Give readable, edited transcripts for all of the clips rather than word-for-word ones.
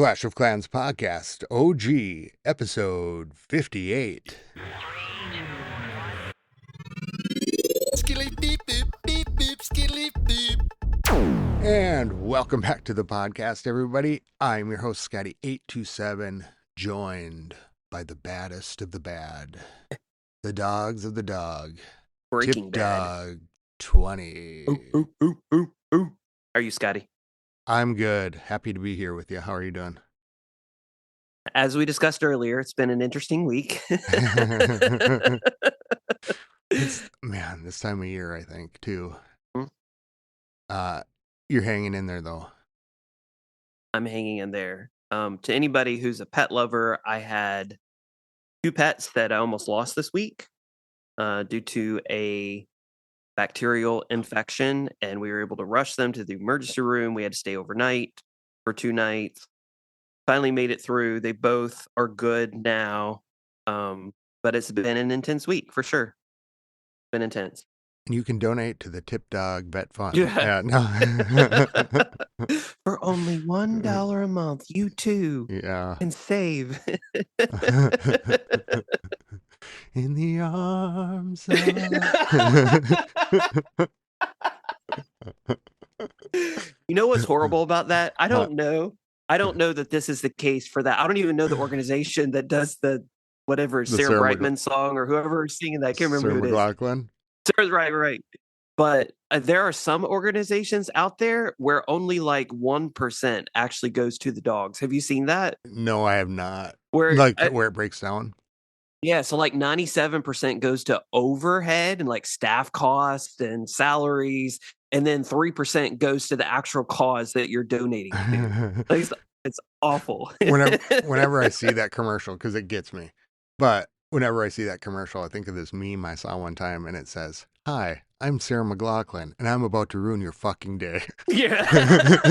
Clash of Clans podcast, OG, episode 58. Skilly beep beep beep beep skilly beep. And welcome back to the podcast, everybody. I'm your host, Scotty827, joined by the baddest of the bad, the dogs of the dog, Breaking Bad. Tipdawg 20. Ooh. Are you, Scotty? I'm good. Happy to be here with you. How are you doing? As we discussed earlier, it's been an interesting week. Man, this time of year, I think, too. Hmm? You're hanging in there, though. I'm hanging in there. To anybody who's a pet lover, I had 2 pets that I almost lost this week due to a bacterial infection, and we were able to rush them to the emergency room. We had to stay overnight for 2 nights. Finally made it through. They both are good now, but it's been an intense week for sure. Been intense. And you can donate to the Tipdawg Vet Fund. Yeah. No. For only $1 a month, you too Yeah. can save. In the arms of... You know what's horrible about that? I don't know that this is the case for that. I don't even know the organization that does the whatever The Sarah Sarah Brightman song or whoever is singing that. I can't remember Sarah who it is. McLachlan? Sarah's right. But there are some organizations out there where only like 1% actually goes to the dogs. Have you seen that? No, I have not. Where where it breaks down? Yeah, so like 97% goes to overhead and like staff costs and salaries, and then 3% goes to the actual cause that you're donating to. Like, it's awful. Whenever I see that commercial, because it gets me, but whenever I see that commercial, I think of this meme I saw one time, and it says, "Hi, I'm Sarah McLachlan, and I'm about to ruin your fucking day." Yeah.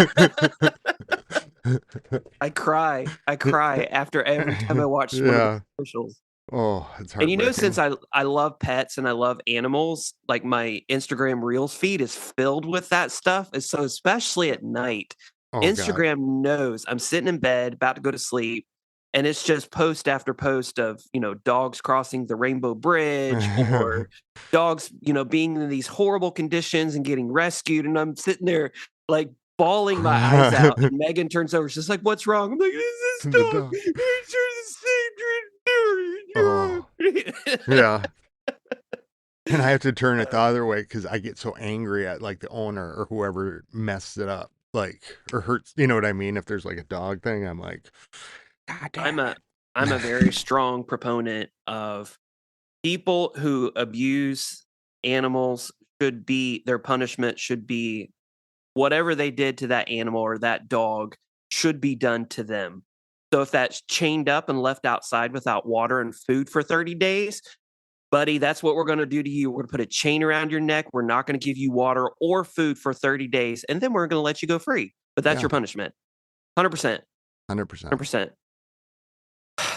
I cry after every time I watch one of the commercials. Oh, it's hard. And you know, since I love pets and I love animals, like my Instagram Reels feed is filled with that stuff. And so especially at night, Instagram knows I'm sitting in bed about to go to sleep, and it's just post after post of, dogs crossing the Rainbow Bridge or dogs, being in these horrible conditions and getting rescued. And I'm sitting there like bawling my eyes out. And Megan turns over. She's like, "What's wrong?" I'm like, "This dog. It's just Oh, yeah. And I have to turn it the other way because I get so angry at like the owner or whoever messed it up, like, or hurts. You know what I mean? If there's like a dog thing, I'm like, God damn it. I'm a very strong proponent of people who abuse animals their punishment should be whatever they did to that animal or that dog should be done to them. So if that's chained up and left outside without water and food for 30 days, buddy, that's what we're going to do to you. We're going to put a chain around your neck. We're not going to give you water or food for 30 days. And then we're going to let you go free. But that's your punishment. 100%. 100%.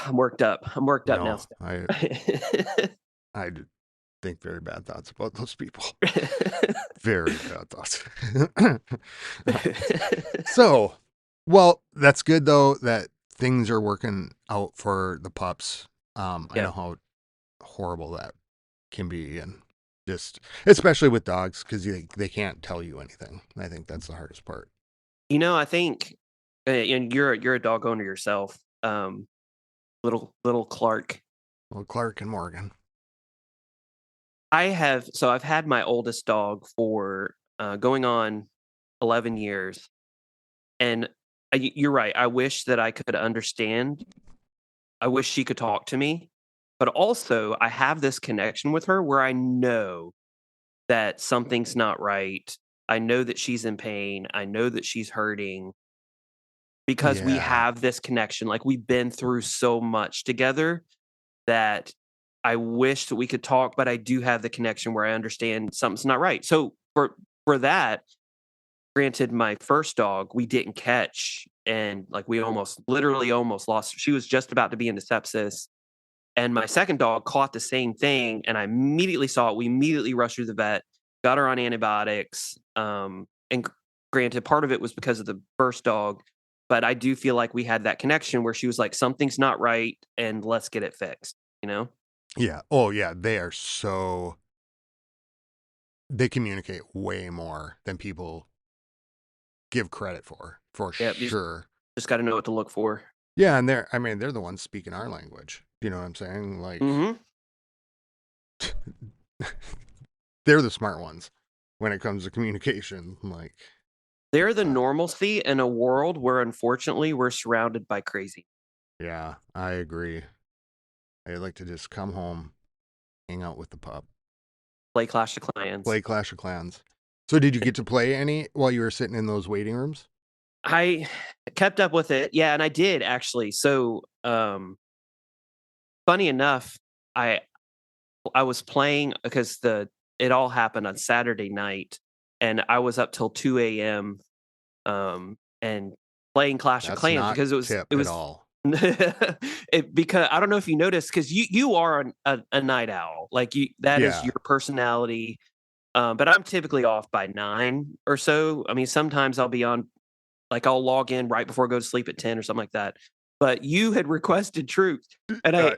I'm worked up. Now. I think very bad thoughts about those people. Very bad thoughts. So, well, that's good though that things are working out for the pups. I know how horrible that can be, and just especially with dogs because they can't tell you anything. I think that's the hardest part. I think, and you're a dog owner yourself, little Clark. Well, Clark and Morgan. I've had my oldest dog for going on 11 years, and you're right. I wish that I could understand. I wish she could talk to me, but also I have this connection with her where I know that something's not right. I know that she's in pain. I know that she's hurting because we have this connection. Like, we've been through so much together that I wish that we could talk, but I do have the connection where I understand something's not right. So for that, granted, my first dog, we didn't catch, and like we literally almost lost her. She was just about to be into sepsis. And my second dog caught the same thing, and I immediately saw it. We immediately rushed her to the vet, got her on antibiotics. And granted, part of it was because of the first dog, but I do feel like we had that connection where she was like, something's not right and let's get it fixed, you know? Yeah. Oh, yeah. They communicate way more than people give credit for Yeah, you sure. just got to know what to look for. Yeah. And they're the ones speaking our language. You know what I'm saying? Like, Mm-hmm. they're the smart ones when it comes to communication. Like, They're the normalcy in a world where unfortunately we're surrounded by crazy. yeah, I agree. I'd like to just come home, hang out with the pup, Play Clash of Clans. play Clash of Clans. So, did you get to play any while you were sitting in those waiting rooms? I kept up with it. Yeah, and I did actually. So, funny enough, I I was playing because it all happened on Saturday night, and I was up till 2 a.m. And playing Clash of That's Clans not because tip it at was all. because I don't know if you noticed because you are a night owl, like that is Yeah. your personality. But I'm typically off by 9 or so. I mean, sometimes I'll be on, like I'll log in right before I go to sleep at 10 or something like that. But you had requested troops, and Uh,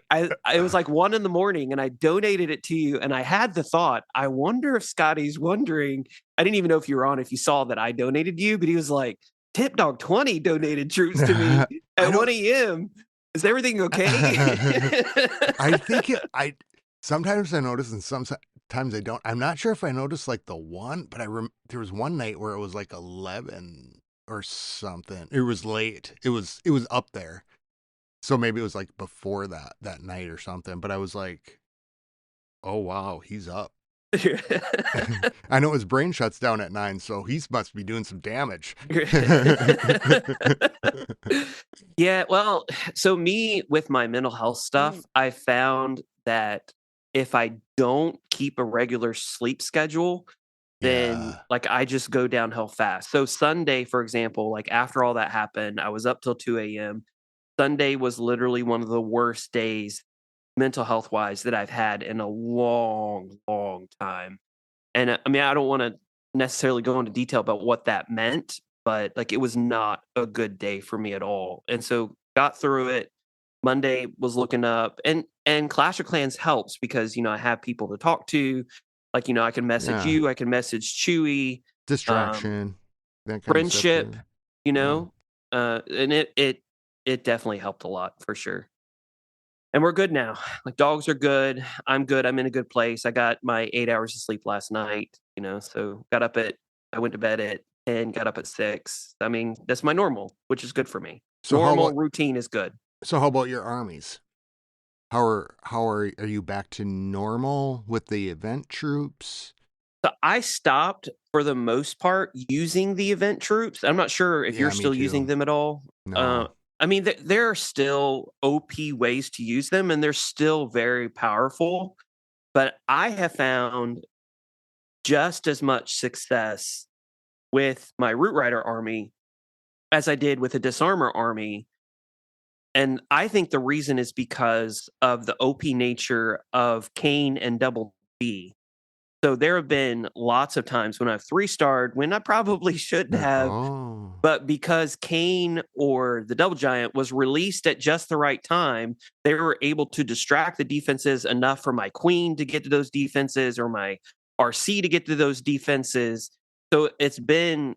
it was like 1 in the morning, and I donated it to you, and I had the thought, I wonder if Scotty's wondering. I didn't even know if you were on, if you saw that I donated you, but he was like, Tipdawg 20 donated troops to me I at 1 don't. a.m. Is everything okay? I think I sometimes I notice and sometimes I don't. I'm not sure if I noticed like the one, but there was one night where it was like 11 or something. It was late. It was up there. So maybe it was like before that night or something. But I was like, oh wow, he's up. I know his brain shuts down at 9, so he must be doing some damage. Yeah, well, so me with my mental health stuff, I found that if I don't keep a regular sleep schedule, then Yeah, like I just go downhill fast. So Sunday, for example, like after all that happened, I was up till 2 a.m. Sunday was literally one of the worst days mental health wise that I've had in a long, long time. And I mean, I don't want to necessarily go into detail about what that meant, but like it was not a good day for me at all. And so got through it. Monday was looking up, and Clash of Clans helps because I have people to talk to. Like I can message yeah. you, I can message Chewy, um, Distraction, that kind of stuff friendship, too. you Yeah. know, and it definitely helped a lot for sure. And we're good now. Like dogs are good. I'm good. I'm in a good place. I got my 8 hours of sleep last night, so I went to bed at 10, got up at 6. I mean, that's my normal, which is good for me. So how Normal about routine is good. your armies? Are you back to normal with the event troops? So I stopped for the most part using the event troops. I'm not sure if you're Yeah, me still using too. them at all. No. I mean, there are still OP ways to use them, and they're still very powerful. But I have found just as much success with my Root Rider army as I did with the Disarmor army. And I think the reason is because of the OP nature of Kane and Double D. So there have been lots of times when I've 3-starred when I probably shouldn't have, Oh. but because Kane or the Double Giant was released at just the right time, they were able to distract the defenses enough for my Queen to get to those defenses or my RC to get to those defenses. So it's been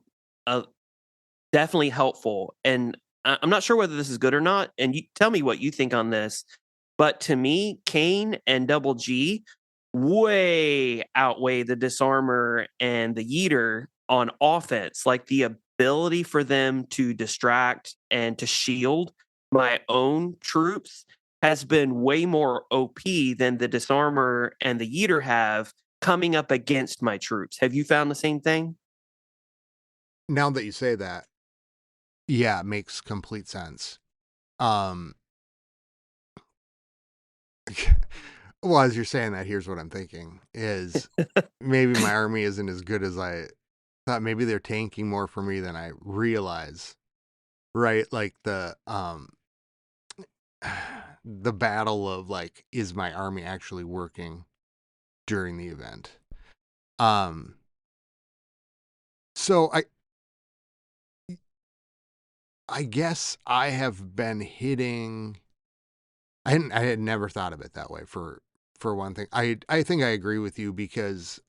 definitely helpful. And I'm not sure whether this is good or not. And you tell me what you think on this. But to me, Kane and Double G way outweigh the Disarmor and the Yeeter on offense. Like the ability for them to distract and to shield my own troops has been way more OP than the Disarmor and the Yeeter have coming up against my troops. Have you found the same thing? Now that you say that, yeah, it makes complete sense. Um well, as you're saying that, here's what I'm thinking is maybe my army isn't as good as I thought. Maybe they're tanking more for me than I realize. Right? Like the battle of like, is my army actually working during the event? Um so I guess I have been hitting. I had never thought of it that way for one thing. I think I agree with you because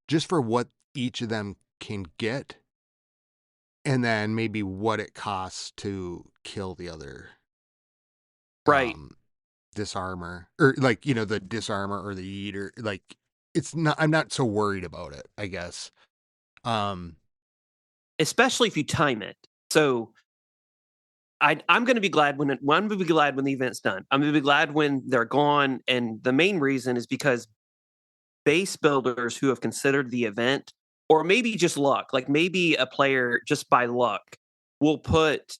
just for what each of them can get, and then maybe what it costs to kill the other Right. um disarmor, or like, the disarmor or the eater, like it's not, I'm not so worried about it, I guess. um Especially if you time it. So I'm going to be glad when I'm going to be glad when the event's done. I'm going to be glad when they're gone, and the main reason is because base builders who have considered the event, or maybe just luck, like maybe a player just by luck will put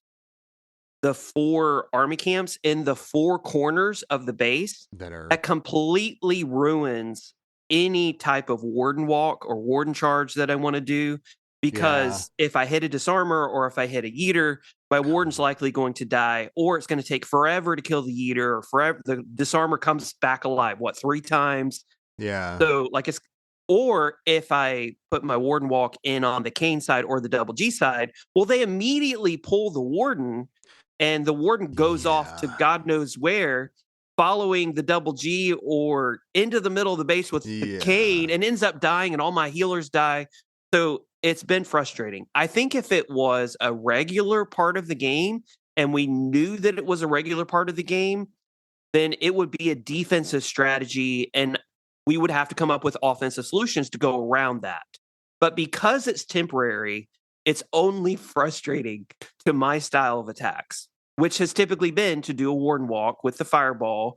the 4 army camps in the 4 corners of the base, that are that completely ruins any type of warden walk or warden charge that I want to do. Yeah. Because if I hit a disarmor or if I hit a yeeter, my warden's likely going to die, or it's going to take forever to kill the yeeter, or forever the disarmor comes back alive, what, 3 times? Yeah. So, like, it's, or if I put my warden walk in on the Kane side or the double G side, well, they immediately pull the warden, and the warden goes off to Yeah. God knows where, following the double G or into the middle of the base with the Yeah. Kane, and ends up dying, and all my healers die. So it's been frustrating. I think if it was a regular part of the game and we knew that it was a regular part of the game, then it would be a defensive strategy, and we would have to come up with offensive solutions to go around that. But because it's temporary, it's only frustrating to my style of attacks, which has typically been to do a warden walk with the fireball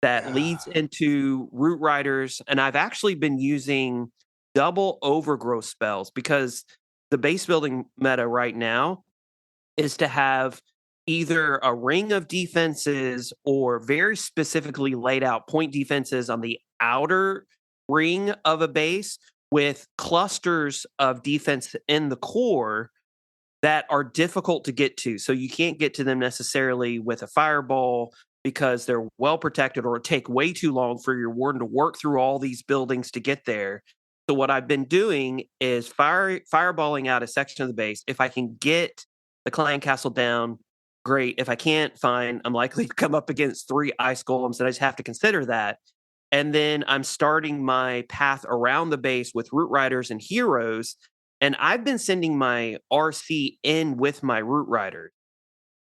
that Yeah. leads into root riders. And I've actually been using double overgrowth spells because the base building meta right now is to have either a ring of defenses or very specifically laid out point defenses on the outer ring of a base, with clusters of defense in the core that are difficult to get to. So you can't get to them necessarily with a fireball because they're well protected, or it take way too long for your warden to work through all these buildings to get there. So what I've been doing is fireballing out a section of the base. If I can get the clan castle down, great. If I can't, fine. I'm likely to come up against 3 ice golems, and I just have to consider that. And then I'm starting my path around the base with root riders and heroes, and I've been sending my RC in with my root rider,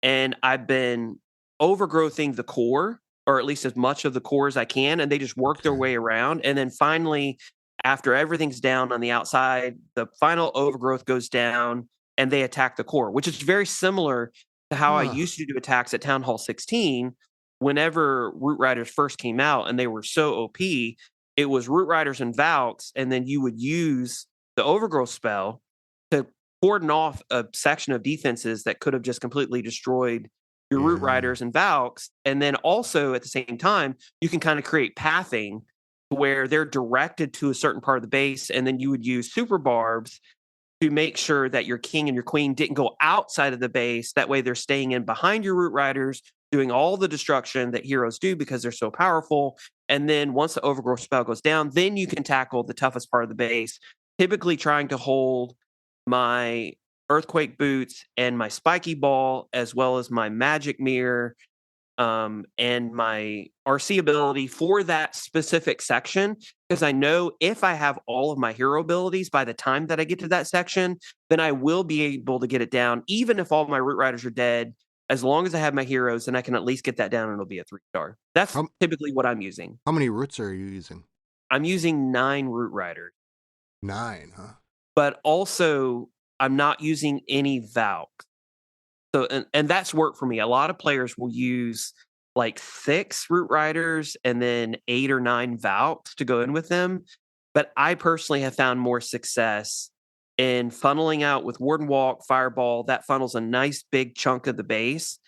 and I've been overgrowthing the core, or at least as much of the core as I can, and they just work their Okay. way around. And then finally, after everything's down on the outside, the final overgrowth goes down and they attack the core, which is very similar to how I Huh. used to do attacks at Town Hall 16 whenever Root Riders first came out and they were so OP. It was Root Riders and Valks, and then you would use the overgrowth spell to cordon off a section of defenses that could have just completely destroyed your root Yeah. riders and Valks. And then also at the same time, you can kind of create pathing where they're directed to a certain part of the base. And then you would use super barbs to make sure that your king and your queen didn't go outside of the base. That way they're staying in behind your root riders, doing all the destruction that heroes do because they're so powerful. And then once the overgrowth spell goes down, then you can tackle the toughest part of the base, typically trying to hold my earthquake boots and my spiky ball, as well as my magic mirror, and my RC ability for that specific section. Because I know if I have all of my hero abilities by the time that I get to that section, then I will be able to get it down, even if all my root riders are dead. As long as I have my heroes, then I can at least get that down and it'll be a 3-star. That's How, typically what I'm using. how many roots are you using? I'm using 9 root riders, 9, huh? but also I'm not using any Valk. So, and that's worked for me. A lot of players will use like 6 root riders and then 8 or 9 Valks to go in with them. But I personally have found more success in funneling out with Warden Walk, Fireball. That funnels a nice big chunk of the base,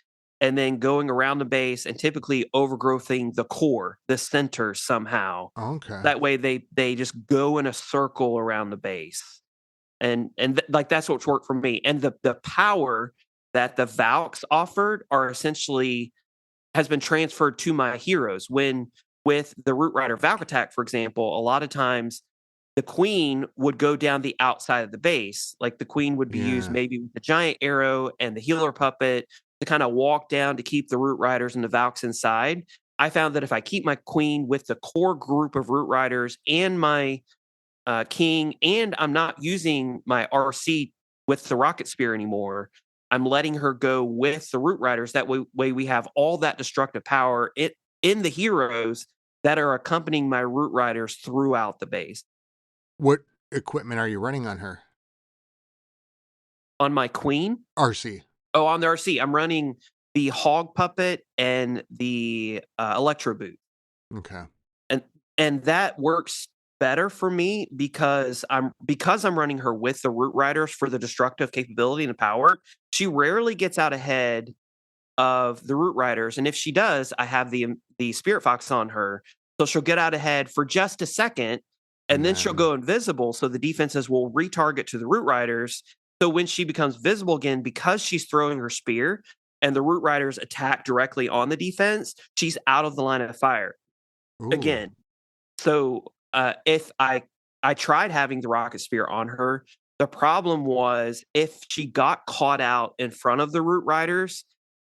and then going around the base and typically overgrowthing the core, the center somehow. Okay. That way they just go in a circle around the base. Like that's what's worked for me. And the power that the Valks offered are essentially has been transferred to my heroes. When with the Root Rider Valk attack, for example, a lot of times the queen would go down the outside of the base. Like the queen would be used Yeah. maybe with the giant arrow and the healer puppet to kind of walk down to keep the root riders and the Valks inside. I found that if I keep my queen with the core group of root riders and my king, and I'm not using my RC with the rocket spear anymore, I'm letting her go with the root riders. That way we have all that destructive power in the heroes that are accompanying my root riders throughout the base. What equipment are you running on her? On my queen? RC. Oh, on the RC, I'm running the hog puppet and the electro boot. Okay. And that works better for me because I'm running her with the root riders for the destructive capability and the power. She rarely gets out ahead of the root riders, and if she does, I have the spirit fox on her, so she'll get out ahead for just a second, and then she'll go invisible, so the defenses will retarget to the root riders. So when she becomes visible again, because she's throwing her spear and the root riders attack directly on the defense, she's out of the line of fire Ooh. again. So if I tried having the rocket spear on her, the problem was if she got caught out in front of the root riders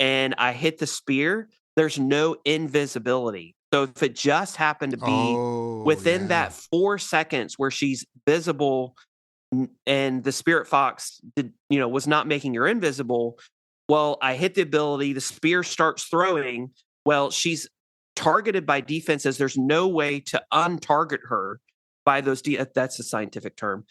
and I hit the spear, there's no invisibility. So if it just happened to be within that 4 seconds where she's visible and the spirit fox was not making her invisible, well, I hit the ability, the spear starts throwing. Well, she's targeted by defenses. There's no way to untarget her by those. That's a scientific term.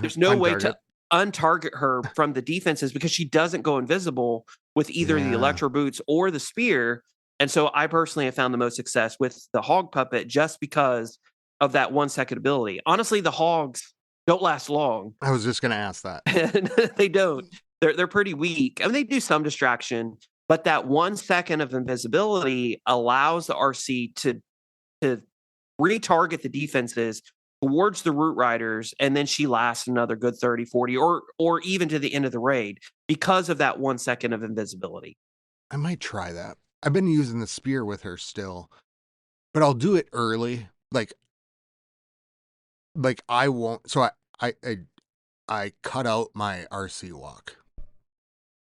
There's no way to untarget her from the defenses because she doesn't go invisible with either the electro boots or the spear. And so I personally have found the most success with the hog puppet just because of that 1 second ability. Honestly, the hogs don't last long. I was just going to ask that. They don't. They're pretty weak. I mean, they do some distraction, but that 1 second of invisibility allows the RC to retarget the defenses towards the root riders, and then she lasts another good 30, 40, or even to the end of the raid because of that 1 second of invisibility. I might try that. I've been using the spear with her still, but I'll do it early. Like I won't. So I cut out my RC walk,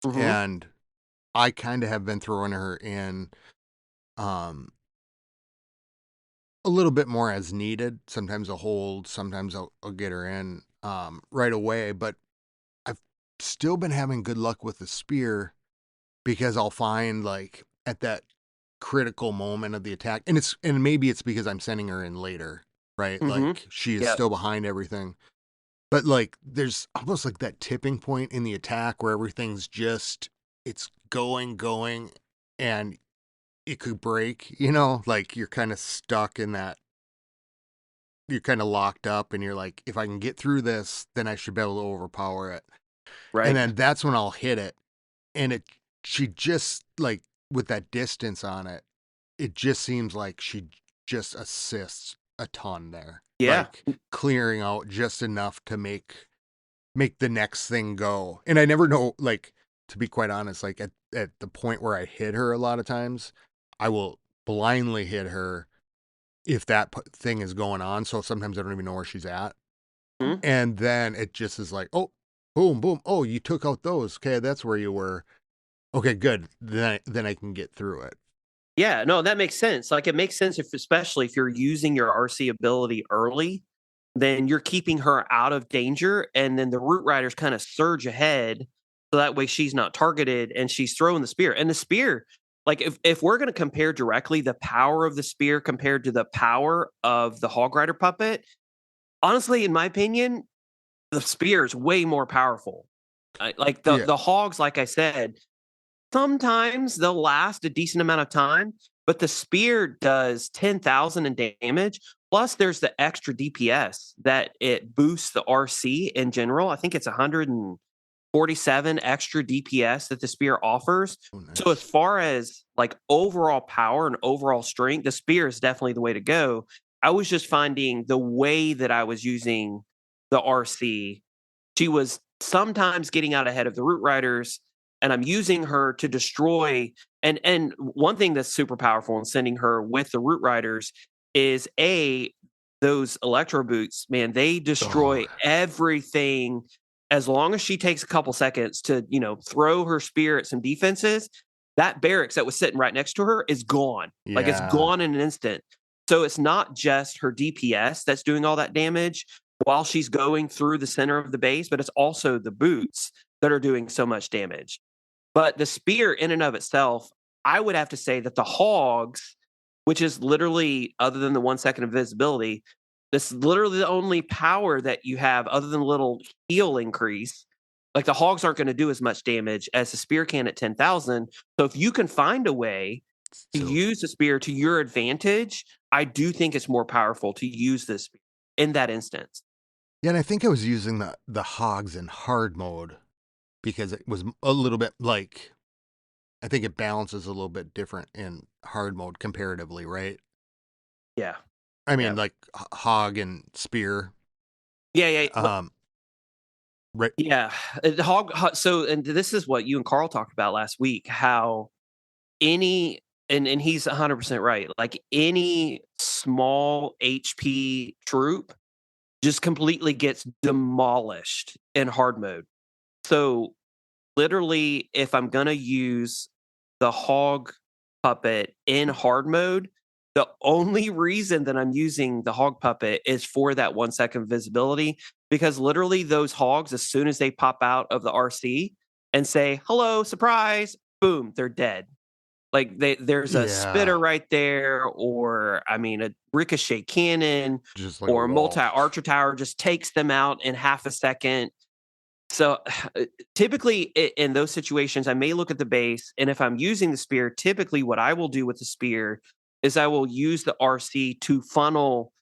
and I kind of have been throwing her in a little bit more as needed. Sometimes I'll hold, sometimes I'll get her in right away, but I've still been having good luck with the spear because I'll find like at that critical moment of the attack, and maybe it's because I'm sending her in later, right? Like she is still behind everything. But like there's almost like that tipping point in the attack where everything's just it's going and it could break, like you're kind of stuck in that, you're kind of locked up and you're like, if I can get through this, then I should be able to overpower it. Right. And then that's when I'll hit it. And she just like with that distance on it, it just seems like she just assists a ton there. Yeah. Like clearing out just enough to make the next thing go. And I never know, like, to be quite honest, like at the point where I hit her a lot of times, I will blindly hit her if that thing is going on. So sometimes I don't even know where she's at. And then it just is like, oh, boom, boom. Oh, you took out those. Okay, that's where you were. Okay, good. Then I can get through it. Yeah, no, that makes sense. Like it makes sense especially if you're using your RC ability early, then you're keeping her out of danger, and then the root riders kind of surge ahead, so that way she's not targeted and she's throwing the spear. And the spear, like if we're going to compare directly the power of the spear compared to the power of the hog rider puppet, honestly, in my opinion, the spear is way more powerful. Like the hogs, like I said, sometimes they'll last a decent amount of time, but the spear does 10,000 in damage. Plus, there's the extra DPS that it boosts the RC in general. I think it's 147 extra DPS that the spear offers. Oh, nice. So as far as like overall power and overall strength, the spear is definitely the way to go. I was just finding the way that I was using the RC, she was sometimes getting out ahead of the root riders, and I'm using her to destroy. And one thing that's super powerful in sending her with the root riders is those electro boots, man, they destroy everything. As long as she takes a couple seconds to, throw her spear at some defenses, that barracks that was sitting right next to her is gone. Like, it's Yeah. gone in an instant. So it's not just her DPS that's doing all that damage while she's going through the center of the base, but it's also the boots that are doing so much damage. But the spear in and of itself, I would have to say that the hogs, which is literally, other than the 1 second invisibility, this is literally the only power that you have other than a little heal increase. Like, the hogs aren't going to do as much damage as the spear can at 10,000. So if you can find a way to So use the spear to your advantage, I do think it's more powerful to use this spear in that instance. yeah, and I think I was using the hogs in hard mode because it was a little bit like, I think it balances a little bit different in hard mode comparatively, right? Yeah. I mean, Yeah. like hog and spear. Yeah. Yeah. Right. Yeah, so, and this is what you and Carl talked about last week, how any and he's 100% right. Like, any small HP troop just completely gets demolished in hard mode. So, literally, if I'm gonna use the hog puppet in hard mode, the only reason that I'm using the hog puppet is for that 1 second visibility, because literally those hogs, as soon as they pop out of the RC and say, hello, surprise, boom, they're dead. Like, there's a Yeah. spitter right there, or I mean, a ricochet cannon, Just like a or a multi wall. archer tower just takes them out in half a second. So typically in those situations, I may look at the base, and if I'm using the spear, typically what I will do with the spear is I will use the RC to funnel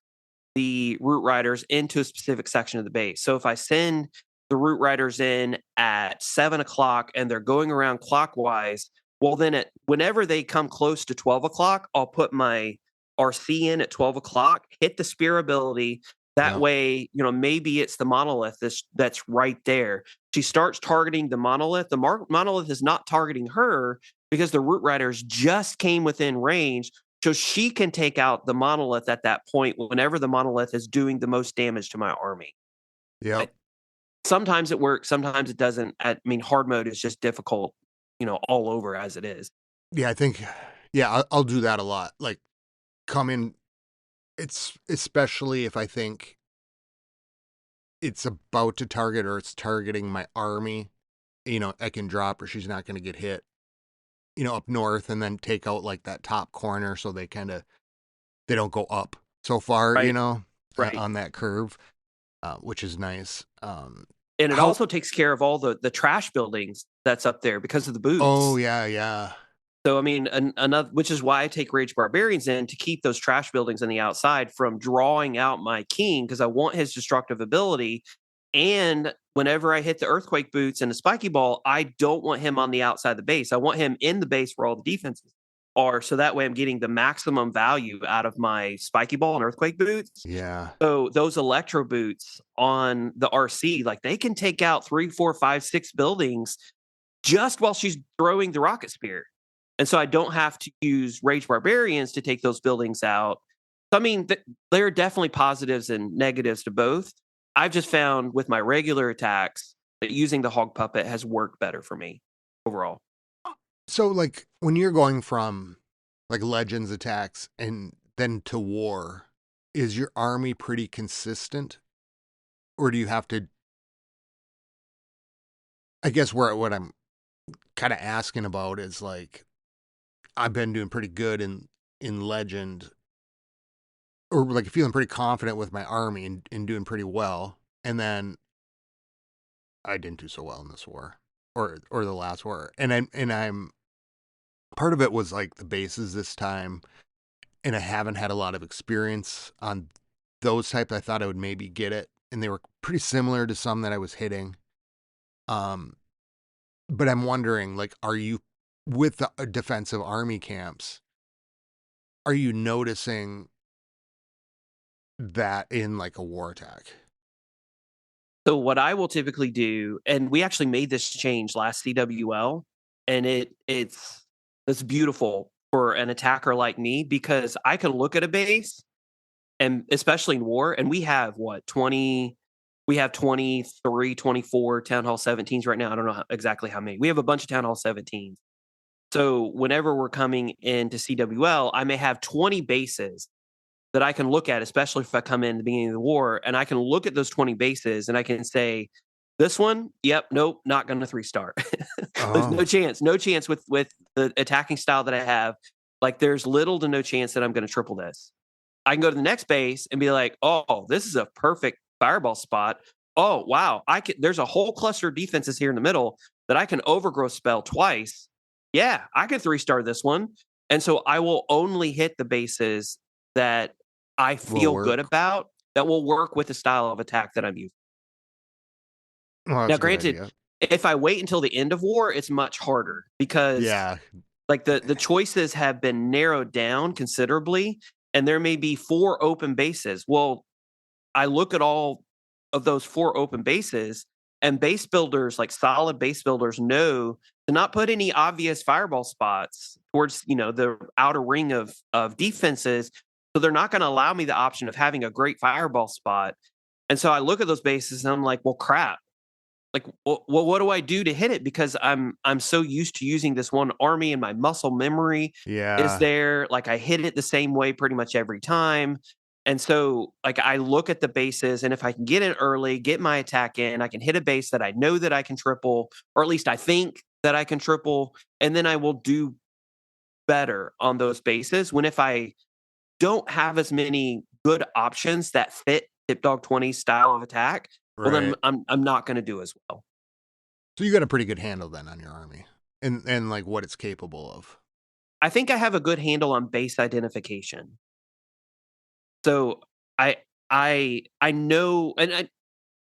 the root riders into a specific section of the base. So if I send the root riders in at 7 o'clock and they're going around clockwise, well, then whenever they come close to 12 o'clock, I'll put my RC in at 12 o'clock, hit the spear ability. That Yeah. way, maybe it's the monolith that's right there. She starts targeting the monolith. The monolith is not targeting her because the root riders just came within range, so she can take out the monolith at that point whenever the monolith is doing the most damage to my army. Yep. Sometimes it works, sometimes it doesn't. I mean, hard mode is just difficult, all over as it is. Yeah, I think. Yeah, I'll do that a lot. Like, come in. It's especially if I think it's about to target or it's targeting my army. I can drop her. She's not going to get hit. Up north, and then take out like that top corner so they don't go up so far. Right, right. On that curve, which is nice. And it How? also takes care of all the trash buildings that's up there because of the Oh boots. yeah, yeah. So, I mean, another, which is why I take Rage Barbarians in to keep those trash buildings on the outside from drawing out my king, because I want his destructive ability. And whenever I hit the Earthquake Boots and the Spiky Ball, I don't want him on the outside of the base. I want him in the base where all the defenses are. So that way I'm getting the maximum value out of my Spiky Ball and Earthquake Boots. Yeah. So those Electro Boots on the RC, like, they can take out 3, 4, 5, 6 buildings just while she's throwing the Rocket Spear. And so I don't have to use Rage Barbarians to take those buildings out. So, I mean, there are definitely positives and negatives to both. I've just found with my regular attacks that using the Hog Puppet has worked better for me overall. So, like, when you're going from like Legends attacks and then to war, is your army pretty consistent, or do you have to? I guess what I'm kind of asking about is, like, I've been doing pretty good in Legend, or like feeling pretty confident with my army and doing pretty well, and then I didn't do so well in this war or the last war, and I'm part of it was like the bases this time, and I haven't had a lot of experience on those type. I thought I would maybe get it, and they were pretty similar to some that I was hitting. Um, but I'm wondering, like, are you with the defensive army camps? Are you noticing that in like a war attack? So what I will typically do, and we actually made this change last CWL, and it's beautiful for an attacker like me because I can look at a base and especially in war, and we have what, 20 we have 23, 24 Town Hall 17s right now. I don't know exactly how many. We have a bunch of Town Hall 17s. So whenever we're coming into CWL, I may have 20 bases that I can look at, especially if I come in at the beginning of the war, and I can look at those 20 bases and I can say, this one, yep, nope, not going to 3-star. There's Oh, no chance, no chance with the attacking style that I have. Like there's little to no chance that I'm going to triple this. I can go to the next base and be like, oh, this is a perfect fireball spot. Oh, wow. There's a whole cluster of defenses here in the middle that I can overgrowth spell twice. Yeah, I can 3-star this one. And so I will only hit the bases that I will feel good work. about, that will work with the style of attack that I'm using. Well, Now, that's a good granted, idea. if I wait until the end of war, it's much harder because Yeah. like the choices have been narrowed down considerably, and there may be 4 open bases. Well, I look at all of those 4 open bases, and base builders, like solid base builders, know to not put any obvious fireball spots towards, the outer ring of defenses. So they're not going to allow me the option of having a great fireball spot. And so I look at those bases and I'm like, well, crap. Like, well, what do I do to hit it? Because I'm so used to using this one army, and my muscle memory is Yeah. there. Like I hit it the same way pretty much every time. And so like I look at the bases, and if I can get in early, get my attack in, I can hit a base that I know that I can triple, or at least I think that I can triple, and then I will do better on those bases. When if I don't have as many good options that fit Tipdawg 20 style of attack, well then Right. I'm not going to do as well. So you got a pretty good handle then on your army and like what it's capable of. I think I have a good handle on base identification. So I I know, and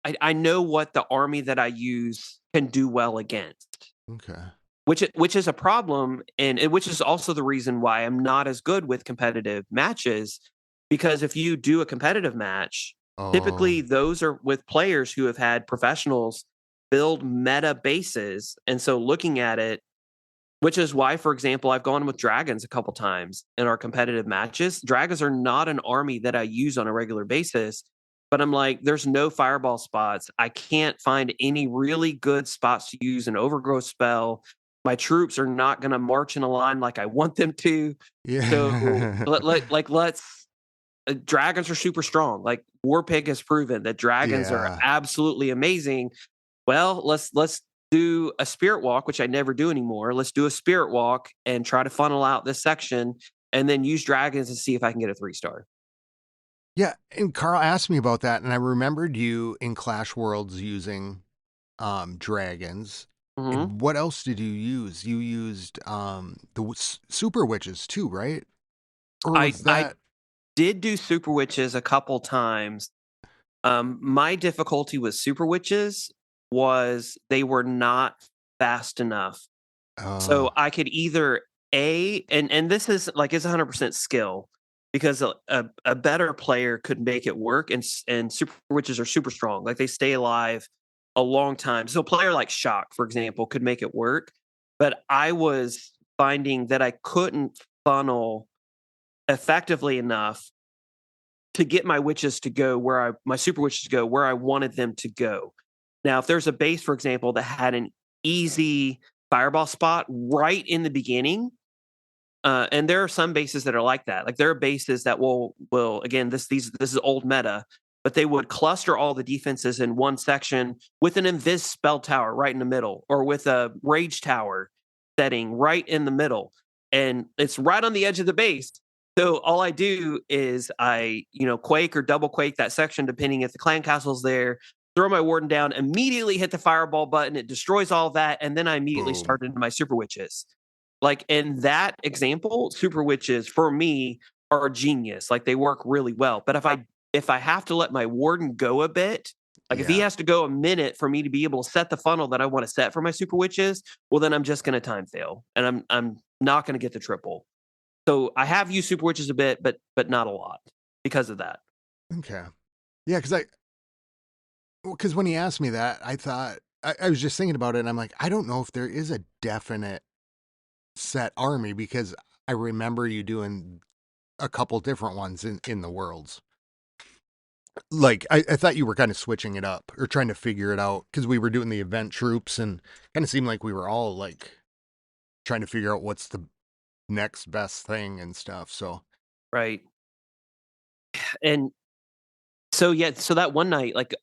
I know what the army that I use can do well against, Okay. which is a problem, and which is also the reason why I'm not as good with competitive matches. Because if you do a competitive match, Oh, typically those are with players who have had professionals build meta bases, and so looking at it, which is why, for example, I've gone with dragons a couple times in our competitive matches. Dragons are not an army that I use on a regular basis, but I'm like, there's no fireball spots. I can't find any really good spots to use an overgrowth spell. My troops are not going to march in a line like I want them to. So yeah. let's dragons are super strong. Like Warpig has proven that dragons are Yeah. absolutely amazing. Well, let's do a spirit walk, which I never do anymore. Let's do a spirit walk and try to funnel out this section, and then use dragons and see if I can get a 3-star. Yeah, and Carl asked me about that, and I remembered you in Clash Worlds using dragons. Hmm. And what else did you use? You used super witches too, right? Or was I that did do super witches a couple times. My difficulty with super witches was they were not fast enough. So oh, I could either and this is like it's 100% skill, because a better player could make it work, and super witches are super strong. Like they stay alive a long time. So a player like Shock, for example, could make it work, but I was finding that I couldn't funnel effectively enough to get my witches to go where my super witches to go where I wanted them to go. Now, if there's a base, for example, that had an easy fireball spot right in the beginning, and there are some bases that are like that. Like there are bases that will again, this is old meta, but they would cluster all the defenses in one section with an invis spell tower right in the middle, or with a rage tower setting right in the middle, and it's right on the edge of the base. So all I do is I, quake or double quake that section depending if the clan castle's there. Throw my warden down, immediately hit the fireball button. It destroys all that, and then I immediately boom. start into my super witches. Like in that example, super witches for me are a genius. Like they work really well. But if I have to let my warden go a bit, like if he Yeah. has to go a minute for me to be able to set the funnel that I want to set for my super witches, well then I'm just going to time fail, and I'm not going to get the triple. So I have used super witches a bit, but not a lot because of that. Okay. Yeah, because when he asked me that, I thought I was just thinking about it, and I'm like, I don't know if there is a definite set army because I remember you doing a couple different ones in the worlds. Like I thought you were kind of switching it up or trying to figure it out because we were doing the event troops and kind of seemed like we were all like trying to figure out what's the next best thing and stuff. So Right. And so, yeah, so that one night, like,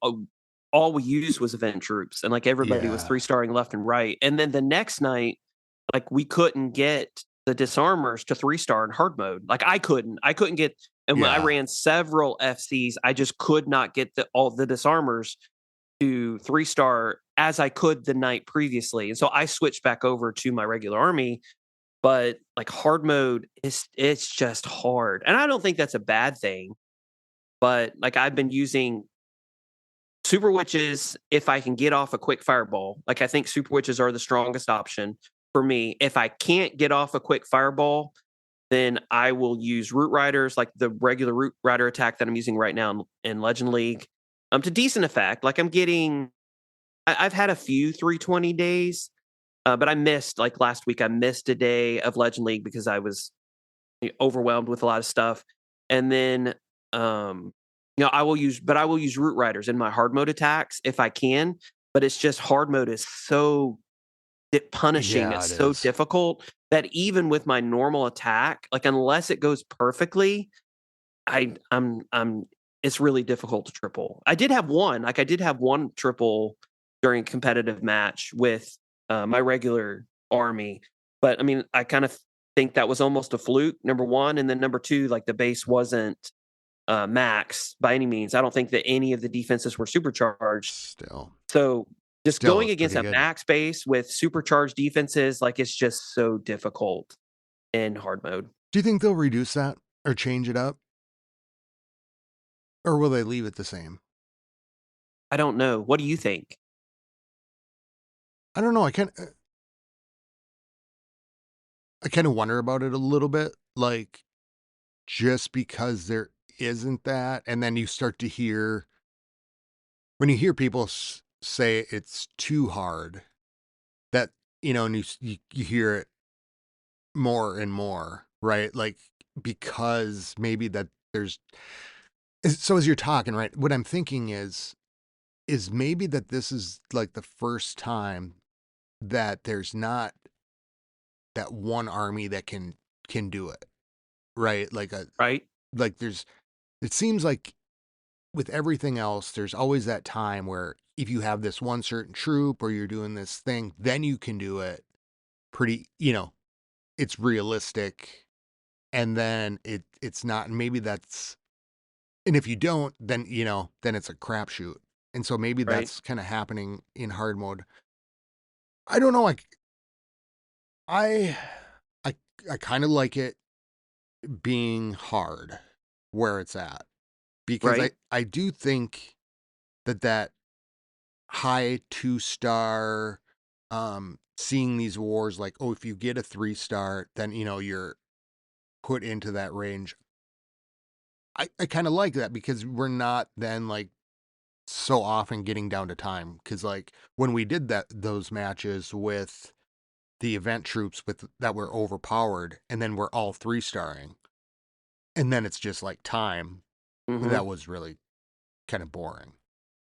all we used was event troops, and, like, everybody was yeah, 3-starring left and right, and then the next night, like, we couldn't get the disarmers to 3-star in hard mode. Like, I couldn't get, and when I yeah, ran several FCs, I just could not get all the disarmers to 3-star as I could the night previously, and so I switched back over to my regular army, but, like, hard mode is it's just hard, and I don't think that's a bad thing, but, like, I've been using super witches if I can get off a quick fireball. Like, I think super witches are the strongest option for me. If I can't get off a quick fireball, then I will use root riders, like the regular root rider attack that I'm using right now in Legend League, to decent effect. Like, I've had a few 320 days, but I missed, like, last week. I missed a day of Legend League because I was overwhelmed with a lot of stuff. And then, um, I will use root riders in my hard mode attacks if I can. But it's just hard mode is so punishing. yeah, It's it so is. difficult that even with my normal attack, like, unless it goes perfectly, I'm it's really difficult to triple. I did have one triple during a competitive match with my regular army, but I mean, I kind of think that was almost a fluke. Number one, and then number two, like, the base wasn't max by any means. I don't think that any of the defenses were supercharged. Still, So just still, going it's against pretty a good. max base with supercharged defenses, like, it's just so difficult in hard mode. Do you think they'll reduce that or change it up, or will they leave it the same? I don't know. What do you think? I don't know. I kind of wonder about it a little bit. Like just because there isn't that, and then you start to hear when you hear people say it's too hard. That and you hear it more and more, right? Like because maybe that there's so as you're talking, right? What I'm thinking is maybe that this is like the first time that there's not that one army that can do it, right? Right? Like there's it seems like with everything else there's always that time where if you have this one certain troop or you're doing this thing, then you can do it pretty, it's realistic, and then it's not, and maybe that's, and if you don't, then then it's a crapshoot. And so maybe Right? that's kind of happening in hard mode. I don't know. I I I kind of like it being hard where it's at because I Right? I do think that high 2-star, seeing these wars like, oh, if you get a 3-star, then you're put into that range. I kind of like that because we're not then like so often getting down to time, because like when we did those matches with the event troops with that were overpowered and then we're all 3-starring and then it's just like time, Mhm. that was really kind of boring,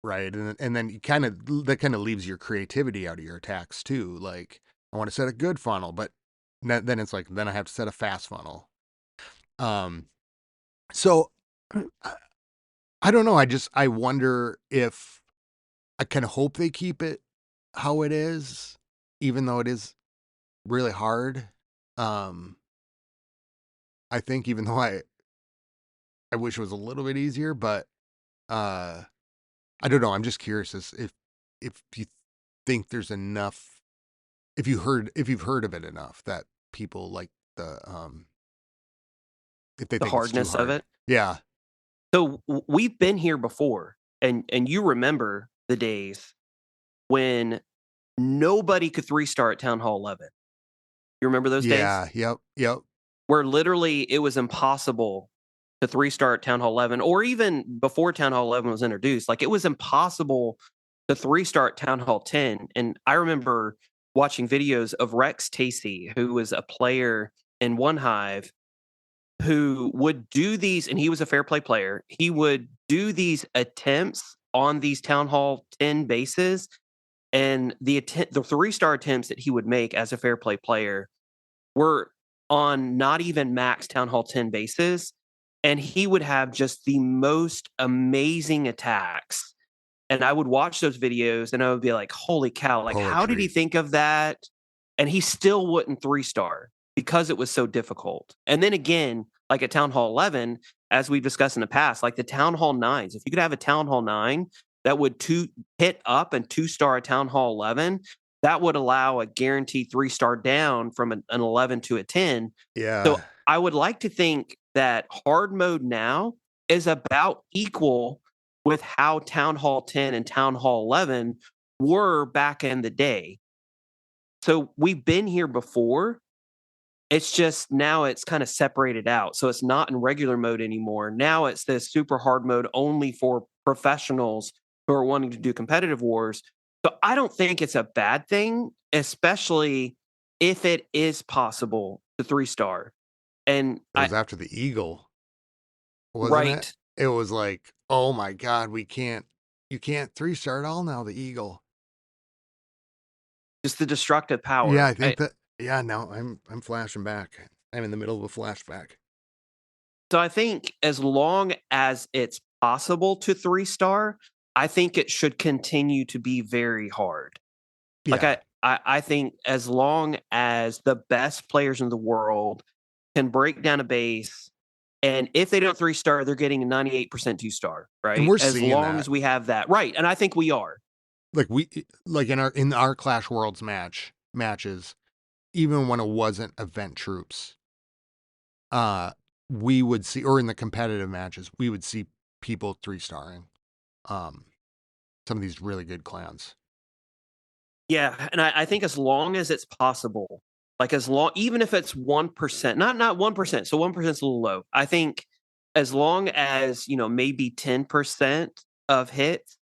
right? And then you kind of that kind of leaves your creativity out of your attacks too. Like I want to set a good funnel, but then it's like then I have to set a fast funnel. um so I, I don't know, I wonder if I kind of hope they keep it how it is, even though it is really hard. Um, I think even though I wish it was a little bit easier, but uh, I don't know. I'm just curious as if you think there's enough, if you've heard of it enough that people like if they The think it's too hardness of hard. it. Yeah, So we've been here before, and you remember the days when nobody could 3-star at Town Hall 11. You remember those days? yeah, yep, yep, Where literally it was impossible to 3-star at Town Hall 11, or even before Town Hall 11 was introduced. Like, it was impossible to 3-star at Town Hall 10. And I remember watching videos of Rex Tacey, who was a player in One Hive, who would do these, and he was a fair play player. He would do these attempts on these Town Hall 10 bases, and the 3-star attempts that he would make as a fair play player were on not even max Town Hall 10 bases, and he would have just the most amazing attacks. And I would watch those videos and I would be like, holy cow, like how did he Poetry. think of that? And he still wouldn't 3-star because it was so difficult. And then again, like at Town Hall 11, as we've discussed in the past, like the Town Hall 9s, if you could have a Town Hall 9 that would hit up and 2-star a Town Hall 11, that would allow a guaranteed 3-star down from an 11 to a 10. Yeah. So I would like to think that hard mode now is about equal with how Town Hall 10 and Town Hall 11 were back in the day. So we've been here before. It's just now it's kind of separated out. So it's not in regular mode anymore. Now it's this super hard mode only for professionals who are wanting to do competitive wars. So I don't think it's a bad thing, especially if it is possible to 3-star. And It was after the Eagle, wasn't right. it? It was like, oh my God, you can't 3-star at all now, the Eagle. Just the destructive power. Yeah, I think that, yeah, now I'm flashing back. I'm in the middle of a flashback. So I think as long as it's possible to 3-star, I think it should continue to be very hard. Like Yeah. I think as long as the best players in the world can break down a base, and if they don't 3-star, they're getting a 98% 2-star, And right? we're As seeing long that. as we have that. Right. And I think we are. Like in our Clash Worlds matches, even when it wasn't event troops, we would see, or in the competitive matches, we would see people 3-starring some of these really good clans. Yeah, and I think as long as it's possible, like as long even if it's 1%, not 1%, so 1% is a little low. I think as long as, maybe 10% of hits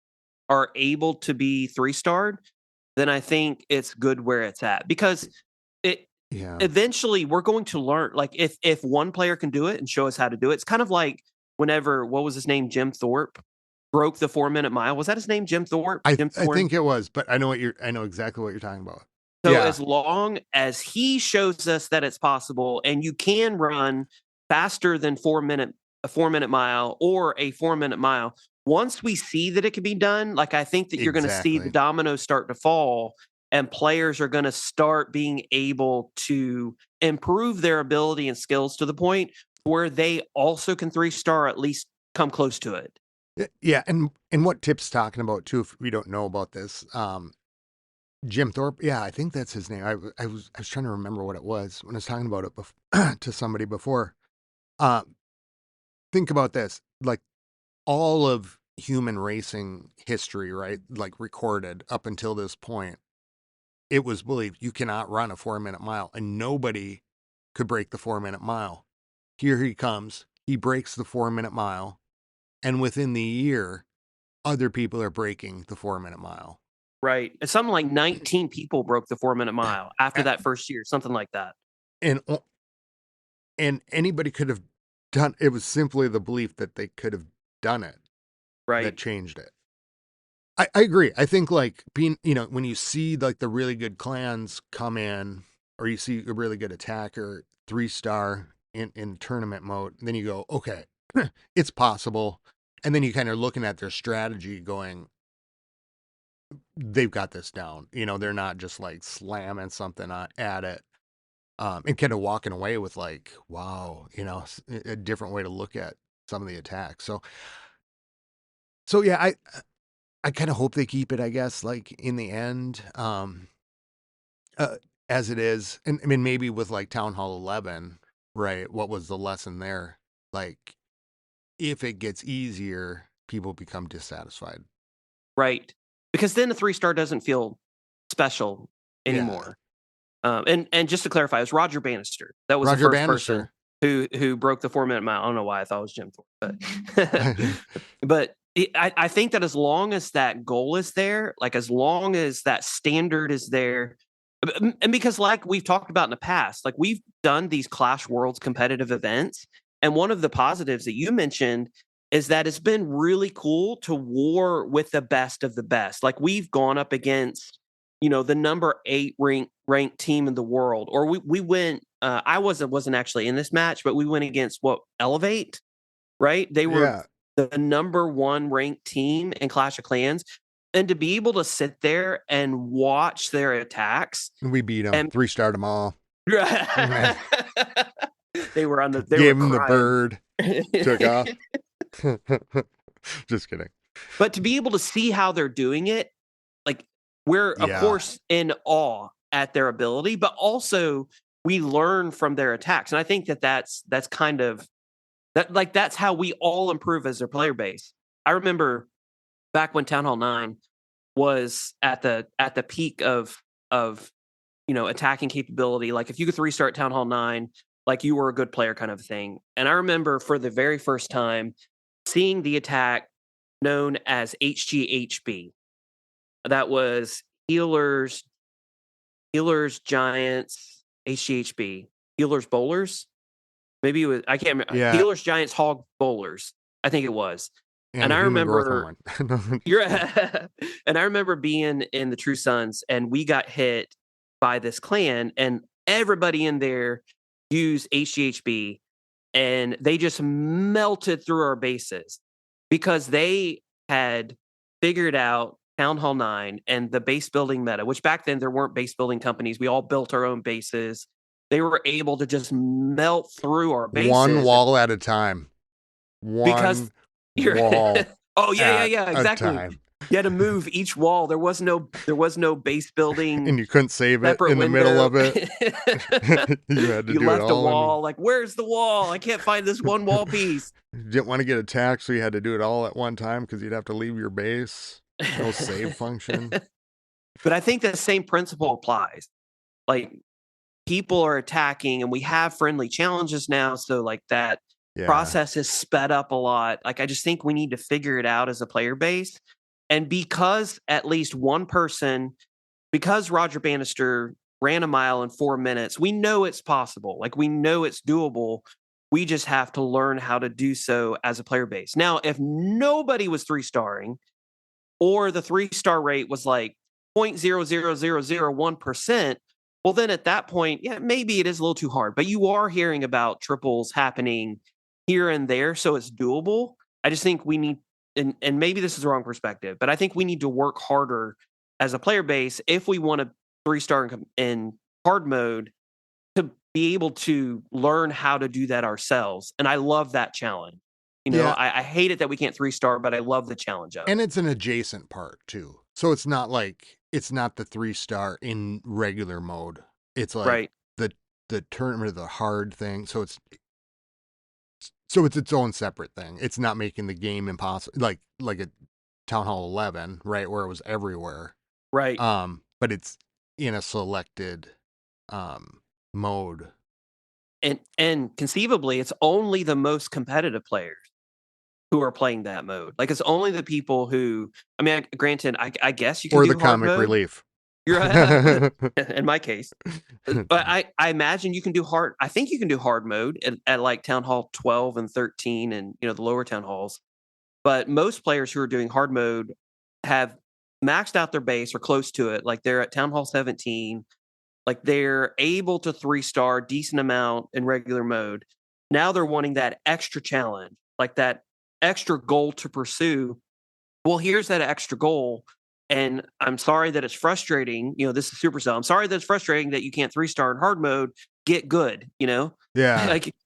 are able to be 3-starred, then I think it's good where it's at. Because it Yeah. eventually we're going to learn, like if one player can do it and show us how to do it, it's kind of like whenever, what was his name, Jim Thorpe broke the 4-minute mile. Was that his name, Jim Thorpe? I Jim Thorpe? think it was, but I know exactly what you're talking about. So Yeah. as long as he shows us that it's possible and you can run faster than a 4-minute mile or a 4-minute mile, once we see that it can be done, like I think that you're going to see the Exactly. dominoes start to fall and players are going to start being able to improve their ability and skills to the point where they also can 3-star, at least come close to it. Yeah, and what Tip's talking about too, if we don't know about this, Jim Thorpe. Yeah, I think that's his name. I was trying to remember what it was when I was talking about it to somebody before. Think about this, like all of human racing history, right? Like recorded up until this point, it was believed you cannot run a 4-minute mile, and nobody could break the 4-minute mile. Here he comes. He breaks the 4-minute mile, and within the year, other people are breaking the 4-minute mile. Right. It's something like 19 people broke the 4-minute mile after that first year, something like that. And anybody could have done it. Was simply the belief that they could have done it that changed it. I agree. I think like being, when you see like the really good clans come in, or you see a really good attacker 3-star in tournament mode, then you go, okay, it's possible. And then you kind of looking at their strategy going, they've got this down. They're not just like slamming something at it. And kind of walking away with like, wow, a different way to look at some of the attacks. So yeah, I kind of hope they keep it, I guess, like in the end, as it is. And I mean, maybe with like Town Hall 11, right? What was the lesson there? Like, if it gets easier, people become dissatisfied. Right. Because then the 3-star doesn't feel special anymore. And just to clarify, it was Roger Bannister. That was Roger the first Bannister. person who broke the 4-minute mile. I don't know why I thought it was Jim Thorpe, but I think that as long as that goal is there, like as long as that standard is there, and because like we've talked about in the past, like we've done these Clash Worlds competitive events, And one of the positives that you mentioned is that it's been really cool to war with the best of the best. Like we've gone up against, the number 8 ranked team in the world, or we went. I wasn't actually in this match, but we went against Elevate, right? They were Yeah. the number 1 ranked team in Clash of Clans, and to be able to sit there and watch their attacks, We beat them. and 3-starred them all. they were Gave him the crying. bird. Took off. Just kidding. But to be able to see how they're doing it, like we're of course in awe at their ability, but also we learn from their attacks. And I think that's kind of that's how we all improve as their player base. I remember back when Town Hall 9 was at the peak of attacking capability. Like if you could 3-star Town Hall 9, like you were a good player kind of thing. And I remember for the very first time seeing the attack known as HGHB. That was healers, giants, HGHB, healers, bowlers. Maybe it was, I can't remember. Yeah. Healers, giants, hog, bowlers. I think it was. And I remember and I remember being in the True Sons, and we got hit by this clan, and everybody in there used HGHB, and they just melted through our bases because they had figured out Town Hall 9 and the base building meta, which back then there weren't base building companies. We all built our own bases. They were able to just melt through our bases. One wall at a time. Because wall. Oh yeah, exactly. Time. You had to move each wall. There was no base building, and you couldn't save it in the middle of it. You had to do left it all. A wall. Like, where's the wall? I can't find this one wall piece. You didn't want to get attacked, so you had to do it all at one time because you'd have to leave your base. No save function. But I think the same principle applies. Like, people are attacking, and we have friendly challenges now, so like that process is sped up a lot. Like, I just think we need to figure it out as a player base. And because at least one person, because Roger Bannister ran a mile in 4 minutes, we know it's possible. Like, we know it's doable. We just have to learn how to do so as a player base. Now, if nobody was 3-starring, or the 3-star rate was like 0.00001%, well, then at that point, yeah, maybe it is a little too hard. But you are hearing about triples happening here and there, so it's doable. I just think we need, and maybe this is the wrong perspective, but I think we need to work harder as a player base if we want to 3-star in hard mode, to be able to learn how to do that ourselves. And I love that challenge. I hate it that we can't 3-star, but I love the challenge of it. And it's an adjacent part too. So it's not like, it's not the 3-star in regular mode. It's like the tournament of the hard thing. So it's its own separate thing. It's not making the game impossible, like a Town Hall 11, right, where it was everywhere. Right. But it's in a selected mode. And conceivably, it's only the most competitive players who are playing that mode. Like, it's only the people who, I mean, granted, I guess you can do the comic mode. relief. You're in my case, but I imagine you can do hard. I think you can do hard mode at like Town Hall 12 and 13, and the lower town halls. But most players who are doing hard mode have maxed out their base or close to it. Like, they're at Town Hall 17. Like, they're able to 3-star decent amount in regular mode. Now they're wanting that extra challenge, like that extra goal to pursue. Well, here's that extra goal. And I'm sorry that it's frustrating. This is Supercell. I'm sorry that it's frustrating that you can't 3-star in hard mode. Get good, Yeah.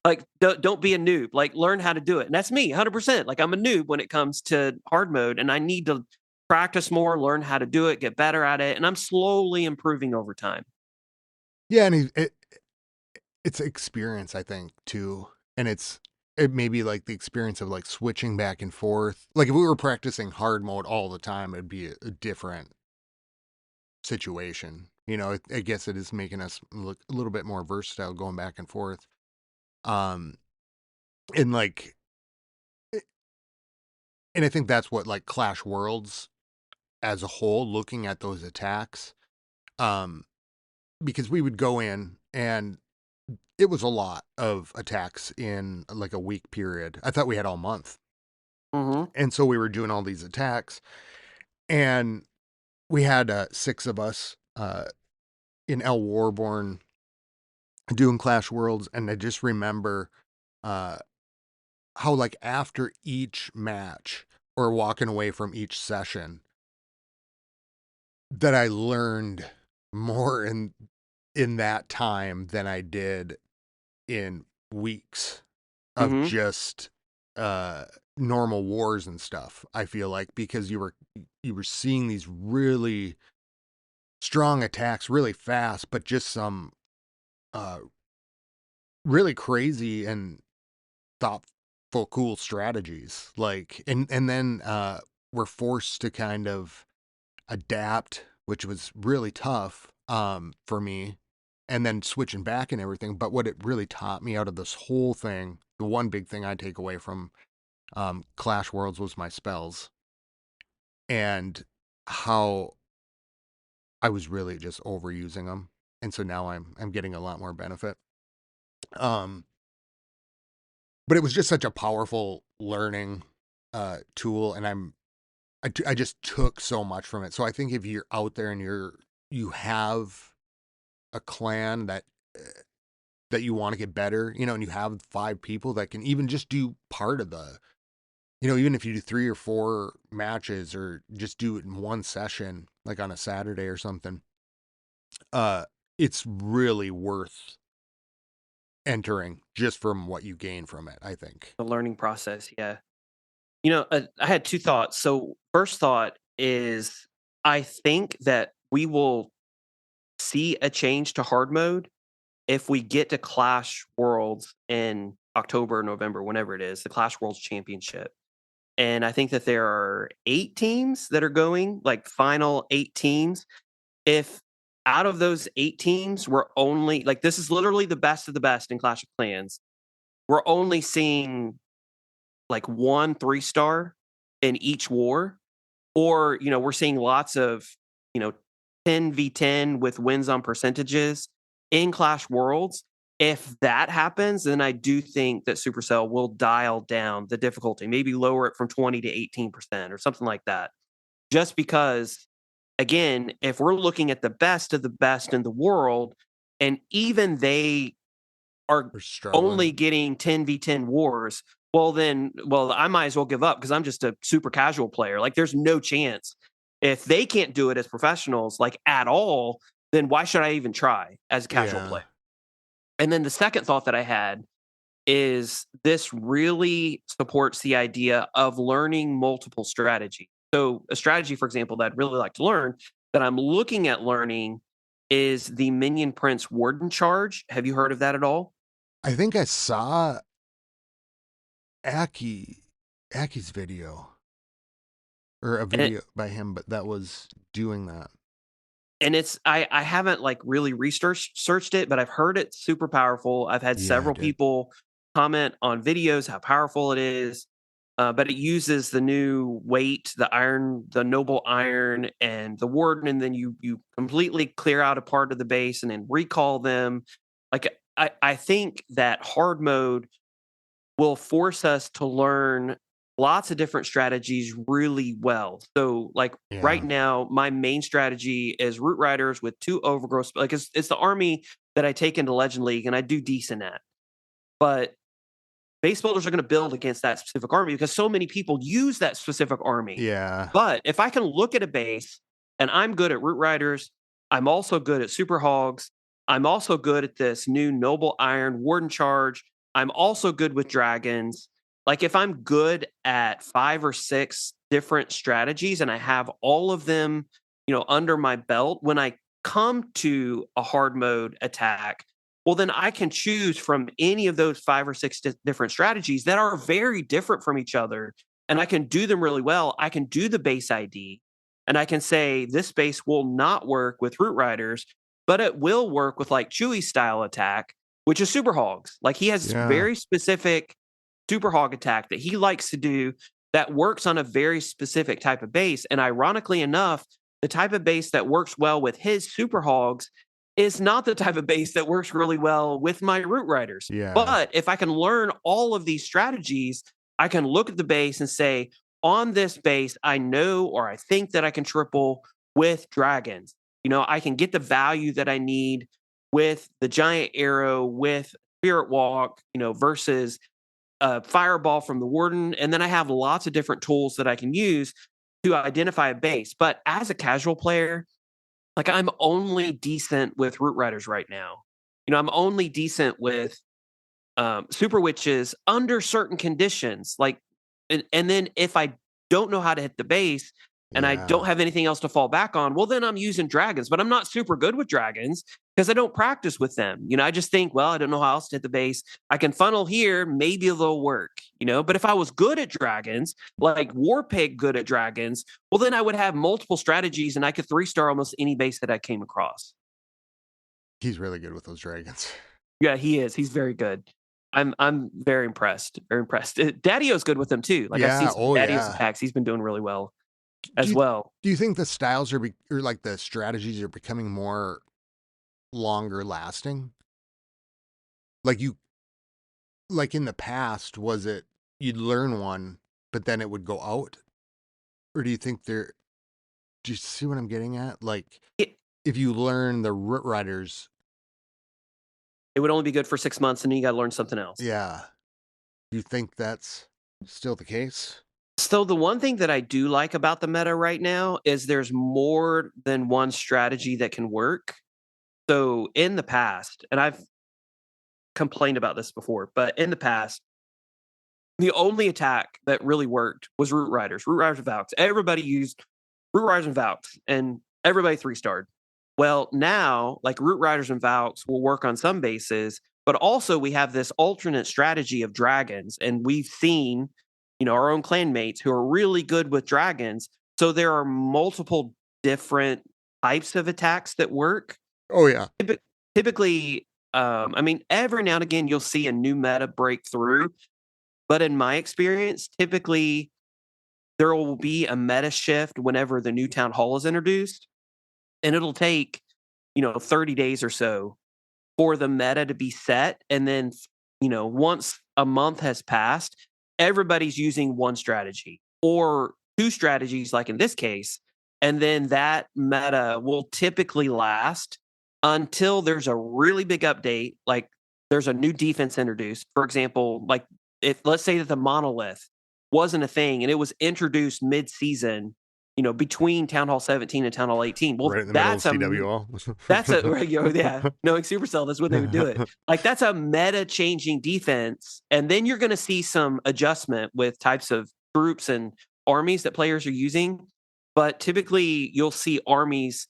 Like don't be a noob. Like, learn how to do it. And that's me, 100%. Like, I'm a noob when it comes to hard mode, and I need to practice more, learn how to do it, get better at it. And I'm slowly improving over time. Yeah, and it's experience, I think, too. And it may be like the experience of like switching back and forth. Like, if we were practicing hard mode all the time, it'd be a different situation. I guess it is making us look a little bit more versatile going back and forth. And like, and I think that's what like Clash Worlds as a whole, looking at those attacks, because we would go in and it was a lot of attacks in like a week period. I thought we had all month. Mm-hmm. And so we were doing all these attacks, and we had 6 of us in El Warborn doing Clash Worlds, and I just remember uh, how like after each match or walking away from each session that I learned more in that time than I did in weeks of Mm-hmm. just uh normal wars and stuff. I feel like because you were seeing these really strong attacks really fast, but just some uh really crazy and thoughtful cool strategies. Like and then we're forced to kind of adapt, which was really tough for me, and then switching back and everything. But what it really taught me out of this whole thing, the one big thing I take away from Clash Worlds was my spells and how I was really just overusing them, and so now I'm getting a lot more benefit. Um, but it was just such a powerful learning tool, and I just took so much from it. So I think if you're out there and you have a clan uh, that you want to get better, you know, and you have 5 people that can even just do part of the, you know, even if you do 3 or 4 matches or just do it in one session, like on a Saturday or something, uh, it's really worth entering just from what you gain from it, I think. The learning process, yeah. I had 2 thoughts. So, first thought is I think that we will see a change to hard mode if we get to Clash Worlds in October, November, whenever it is, the Clash Worlds Championship. And I think that there are 8 teams that are going, like final 8 teams. If out of those 8 teams, we're only like this is literally the best of the best in Clash of Clans. We're only seeing like 1 3-star in each war, or we're seeing lots of, you know, 10v10 with wins on percentages in Clash Worlds. If that happens, then I do think that Supercell will dial down the difficulty, maybe lower it from 20 to 18% or something like that. Just because, again, if we're looking at the best of the best in the world, and even they are We're only struggling. getting 10v10 wars, well, I might as well give up because I'm just a super casual player. Like, there's no chance. If they can't do it as professionals, like at all, then why should I even try as a casual Yeah. player? And then the second thought that I had is this really supports the idea of learning multiple strategies. So, a strategy, for example, that I'd really like to learn that I'm looking at learning is the Minion Prince Warden Charge. Have you heard of that at all? I think I saw Aki's video or a And it, video by him, but that was doing that. and it's I haven't like really searched it, but I've heard it's super powerful. I've had Yeah, I several did. people comment on videos how powerful it is. But it uses the new weight, the iron, the noble iron, and the warden, and then you completely clear out a part of the base and then recall them. Like I think that hard mode will force us to learn lots of different strategies really well. So, like right Yeah. now, my main strategy is root riders with 2 overgrowth. Like it's the army that I take into Legend League, and I do decent at. But base builders are going to build against that specific army because so many people use that specific army. Yeah. But if I can look at a base and I'm good at root riders, I'm also good at super hogs. I'm also good at this new noble iron warden charge. I'm also good with dragons. Like if I'm good at 5 or 6 different strategies and I have all of them, under my belt, when I come to a hard mode attack, well, then I can choose from any of those 5 or 6 different strategies that are very different from each other. And I can do them really well. I can do the base ID and I can say this base will not work with root riders, but it will work with like Chewy style attack, which is super hogs. Like he has Yeah. very specific super hog attack that he likes to do that works on a very specific type of base. And ironically enough, the type of base that works well with his super hogs is not the type of base that works really well with my root riders. Yeah. But if I can learn all of these strategies, I can look at the base and say, on this base, I know or I think that I can triple with dragons. I can get the value that I need with the giant arrow, with spirit walk, versus a fireball from the warden. And then I have lots of different tools that I can use to identify a base. But as a casual player, like I'm only decent with root riders right now. I'm only decent with super witches under certain conditions. And then if I don't know how to hit the base and I don't have anything else to fall back on, well, then I'm using dragons. But I'm not super good with dragons because I don't practice with them. I just think, well, I don't know how else to hit the base. I can funnel here, maybe they'll work. But if I was good at dragons, like Warpig good at dragons, well, then I would have multiple strategies and I could 3-star almost any base that I came across. He's really good with those dragons. Yeah, he is. He's very good. I'm very impressed. Very impressed. Daddy-O's good with them too. Like I've seen some Daddy-O's attacks. He's been doing really well as well. Do you think the styles or like the strategies are becoming more longer lasting? Like in the past, was it you'd learn one, but then it would go out? Or do you think do you see what I'm getting at? Like if you learn the root riders, it would only be good for 6 months and then you got to learn something else. Yeah. Do you think that's still the case? So the one thing that I do like about the meta right now is there's more than one strategy that can work. So in the past, and I've complained about this before, but in the past, the only attack that really worked was Root Riders and Valks. Everybody used Root Riders and Valks, and everybody 3-starred. Well, now, like Root Riders and Valks will work on some bases, but also we have this alternate strategy of dragons, and we've seen, our own clanmates who are really good with dragons. So there are multiple different types of attacks that work. Oh, yeah. Typically, every now and again, you'll see a new meta break through. But in my experience, typically there will be a meta shift whenever the new town hall is introduced. And it'll take, 30 days or so for the meta to be set. And then, once a month has passed, everybody's using one strategy or two strategies, like in this case. And then that meta will typically last until there's a really big update, like there's a new defense introduced. For example, like let's say that the monolith wasn't a thing and it was introduced mid-season, between Town Hall 17 and Town Hall 18. Well, right in the middle of CWL. That's a regular, knowing Supercell, that's when they would do it. Like that's a meta-changing defense, and then you're going to see some adjustment with types of groups and armies that players are using. But typically, you'll see armies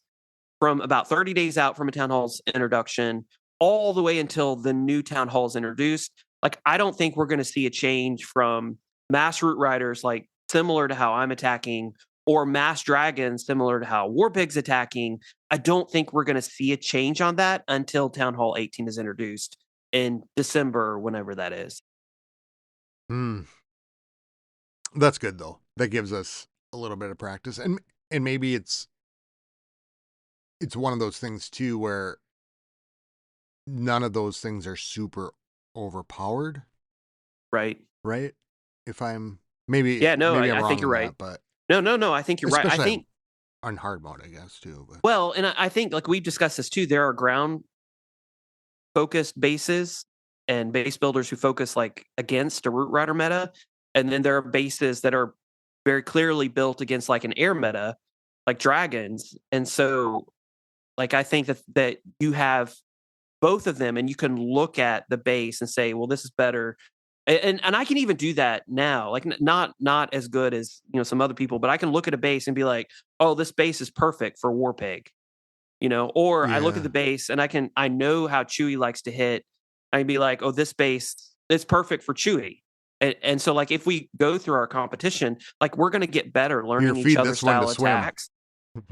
from about 30 days out from a Town Hall's introduction all the way until the new Town Hall is introduced. Like, I don't think we're going to see a change from mass root riders, like similar to how I'm attacking, or mass dragons, similar to how Warpig's attacking. I don't think we're going to see a change on that until Town Hall 18 is introduced in December, whenever that is. That's good, though. That gives us a little bit of practice. And maybe it's one of those things, too, where none of those things are super overpowered. Right. Right? If I'm... Maybe... Yeah, no, maybe I think you're right. That, but... No, I think you're right. I think on hard mode, I guess, too. But. Well, and I think, like we've discussed this too, there are ground focused bases and base builders who focus like against a root rider meta, and then there are bases that are very clearly built against like an air meta, like dragons. And so, like I think that you have both of them, and you can look at the base and say, well, this is better. And I can even do that now, like not as good as some other people, but I can look at a base and be like, oh, this base is perfect for Warpig, or I look at the base and I know how Chewy likes to hit. I can be like, oh, this base is perfect for Chewy. And so like if we go through our competition, like we're going to get better learning each other's style attacks.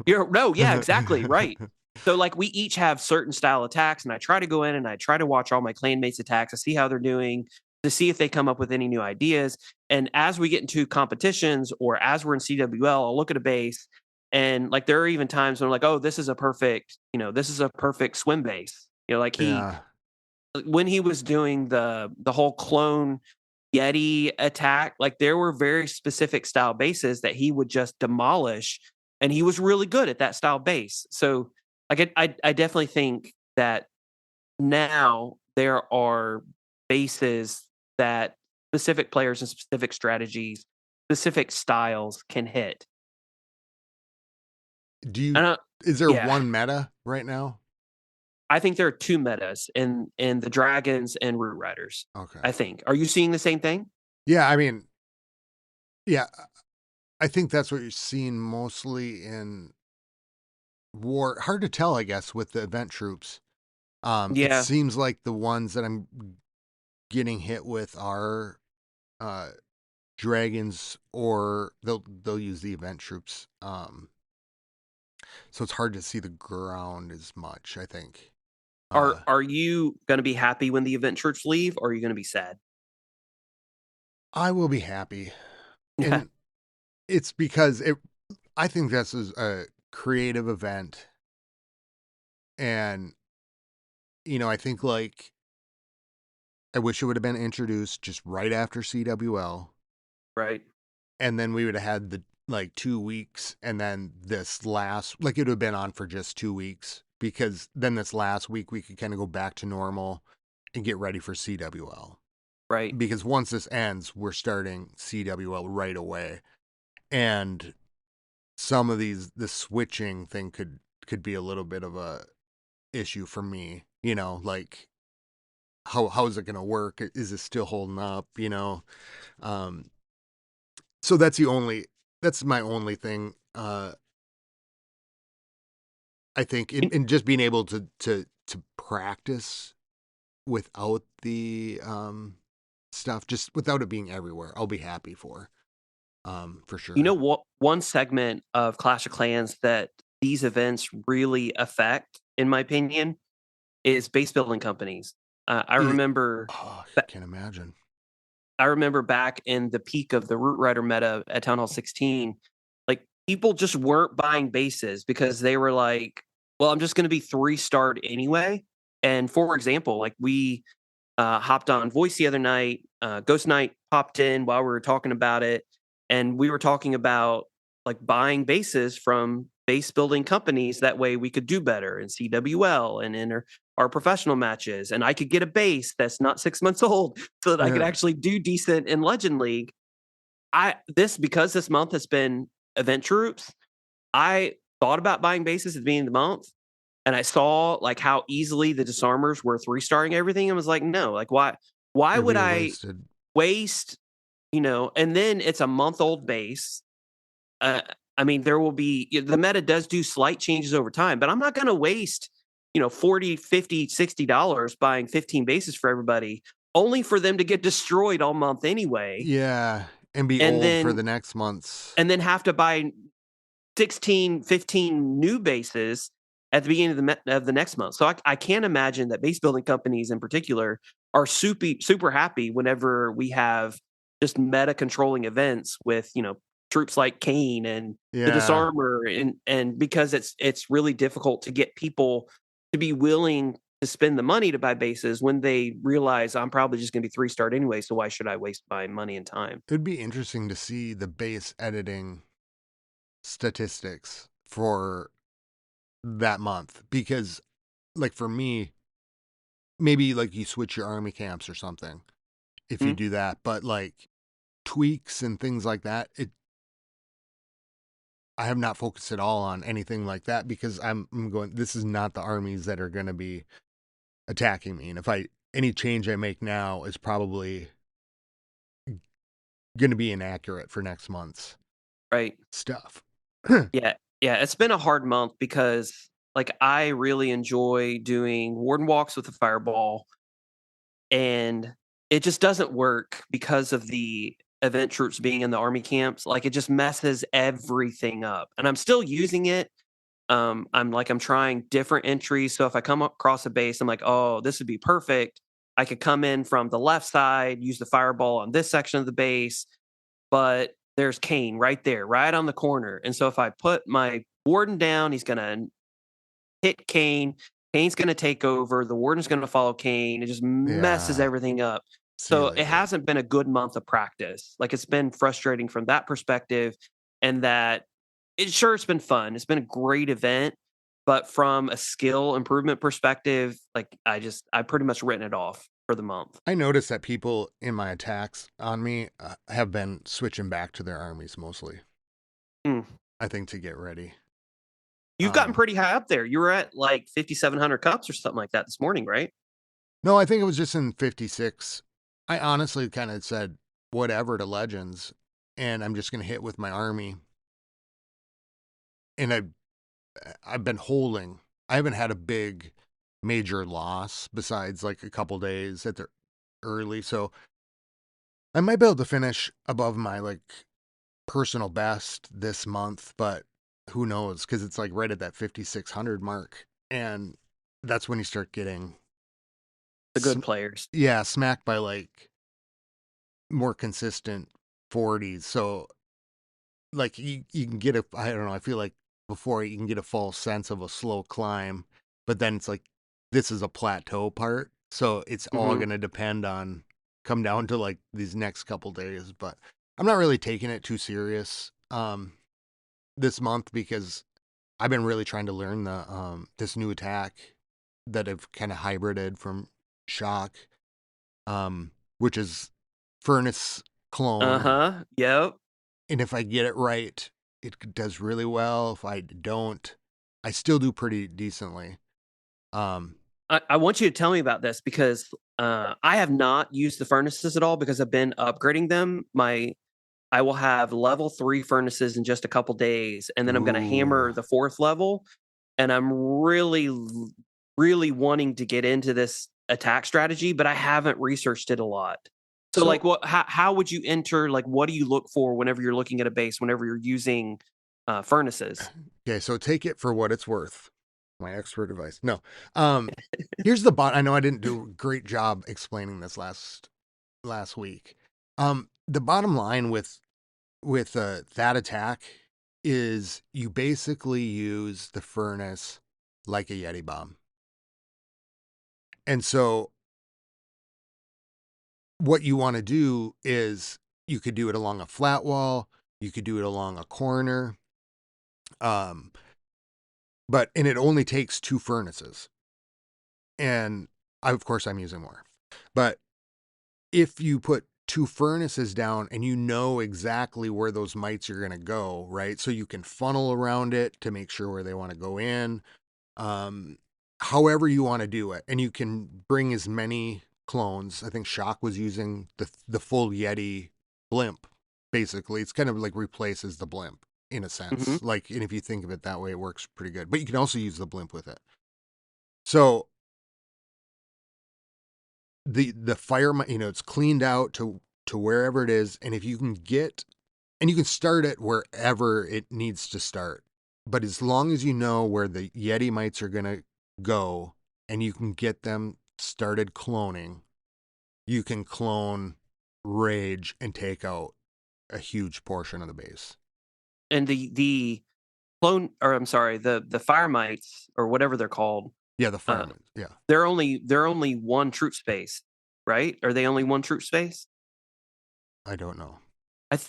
Exactly. Right. So like we each have certain style attacks, and I try to go in and I try to watch all my clanmates' attacks to see how they're doing, to see if they come up with any new ideas. And as we get into competitions or as we're in CWL, I'll look at a base And like there are even times when I'm like, oh, this is a perfect, this is a perfect swim base. Like Yeah. when he was doing the whole clone Yeti attack, like there were very specific style bases that he would just demolish, and he was really good at that style base. So like I definitely think that now there are bases that specific players and specific strategies, specific styles can hit. Is there Yeah, one meta right now? I think there are two metas in the dragons and root riders. Okay. I think. Are you seeing the same thing? Yeah, I mean, yeah, I think that's what you're seeing mostly in war. Hard to tell, I guess, with the event troops. It Yeah, seems like the ones that I'm getting hit with are uh dragons, or they'll use the event troops. So it's hard to see the ground as much, I think. Are you going to be happy when the event troops leave, or are you going to be sad? I will be happy. Yeah, And it's because I think this is a creative event, and I think like I wish it would have been introduced just right after CWL, right. and then we would have had the like 2 weeks, and then this last, like, it would have been on for just 2 weeks, because then this last week we could kind of go back to normal and get ready for CWL. Right. Because once this ends, we're starting CWL right away, and some of the switching thing could be a little bit of a issue for me. Like, how is it going to work? Is it still holding up? Um, so that's my only thing. I think You, in just being able to practice without the stuff, just without it being everywhere, I'll be happy for you know sure. what? One segment of Clash of Clans that these events really affect, in my opinion, is base building companies. I It, remember, oh, I ba- can't imagine. I remember back in the peak of the Root Rider meta at Town Hall 16, like people just weren't buying bases because they were like, "Well, I'm just going to be 3-starred anyway." And for example, like we hopped on voice the other night. Ghost Knight popped in while we were talking about it, and we were talking about like buying bases from base building companies. That way, we could do better in CWL and in our professional matches, and I could get a base that's not 6 months old, so that I could Yeah, actually do decent in Legend League. Because this month has been event troops. I thought about buying bases at the beginning of the month, and I saw like how easily the disarmers were 3-starring everything, and was like, no, like why it'd would be I wasted. waste, and then it's a month old base. Uh, I mean, there will be the meta does do slight changes over time, but I'm not going to waste, 40, 50, $60 buying 15 bases for everybody only for them to get destroyed all month anyway. Yeah, and be And old for then the next months. have to buy 16, 15 new bases at the beginning of the next month. So I can't imagine that base building companies in particular are super happy whenever we have just meta controlling events with, troops like Kane and the Yeah, disarmer, and because it's really difficult to get people to be willing to spend the money to buy bases when they realize I'm probably just going to be 3-starred anyway, so why should I waste my money and time? it'd be interesting to see the base editing statistics for that month, because, like, for me, maybe like you switch your army camps or something if you Hmm? do that, but like tweaks and things like that, I have not focused at all on anything like that, because I'm going, this is not the armies that are going to be attacking me, and if I any change I make now is probably going to be inaccurate for next month's Right. stuff. Yeah, yeah, it's been a hard month because, like, I really enjoy doing warden walks with the fireball, and it just doesn't work because of the event troops being in the army camps. Like, it just messes everything up, and I'm still using it. I'm trying different entries, so if I come across a base, I'm like, "Oh, this would be perfect. I could come in from the left side, use the fireball on this section of the base," but there's Kane right there, right on the corner. And so if I put my warden down, he's gonna hit Kane. Kane's gonna take over. The warden's gonna follow Kane. It just messes Yeah. everything up. See you So it later. hasn't been a good month of practice. Like it's been frustrating from that perspective, and that it's been fun. It's been a great event, but from a skill improvement perspective, like I pretty much written it off for the month. I noticed that people in my attacks on me have been switching back to their armies mostly. Mm. I think to get ready. You've gotten pretty high up there. You were at like 5,700 cups or something like that this morning, right? No, I think it was just in 56. I honestly kind of said whatever to Legends, and I'm just going to hit with my army. And I've been holding. I haven't had a big major loss besides like a couple days at the early, so I might be able to finish above my like personal best this month, but who knows? Because it's like right at that 5,600 mark, and that's when you start getting, The good players. yeah, smacked by like more consistent 40s. So like you can get a, I don't know, I feel like before you can get a false sense of a slow climb, but then it's like this is a plateau part. So it's all Mhm. going to depend on come down to like these next couple days, but I'm not really taking it too serious this month because I've been really trying to learn the this new attack that I've kind of hybrided from Shock, which is Furnace clone. Uh-huh. Yep. And if I get it right, it does really well. If I don't, I still do pretty decently. Um, I want you to tell me about this because I have not used the furnaces at all because I've been upgrading them. I will have level 3 furnaces in just a couple days, and then I'm going to ooh. hammer the 4th level. And I'm really wanting to get into this attack strategy, but I haven't researched it a lot. So, like, So how would you enter? Like, what do you look for whenever you're looking at a base? Whenever you're using furnaces? okay, so take it for what it's worth. My expert advice. No. Um, here's the bot. I know I didn't do a great job explaining this last week. The bottom line with that attack is you basically use the furnace like a Yeti bomb. And so what you want to do is you could do it along a flat wall, you could do it along a corner. Um, and it only takes two furnaces. And of course I'm using more. But if you put two furnaces down and you know exactly where those mites are going to go, right? So you can funnel around it to make sure where they want to go in. Um, however you want to do it. And you can bring as many clones. I think Shock was using the full Yeti blimp. Basically, it's kind of like replaces the blimp in a Hmm. sense. Like, and if you think of it that way, it works pretty good. But you can also use the blimp with it. So the fire, it's cleaned out to wherever it is, and if you can get, and you can start it wherever it needs to start. But as long as you know where the Yeti mites are gonna go, and you can get them started cloning, you can clone Rage and take out a huge portion of the base. And the clone, or I'm sorry, the fire mites or whatever they're called. Yeah, the Uh, firemen. Yeah, they're only one troop space, right? Are they only one troop space? I don't know.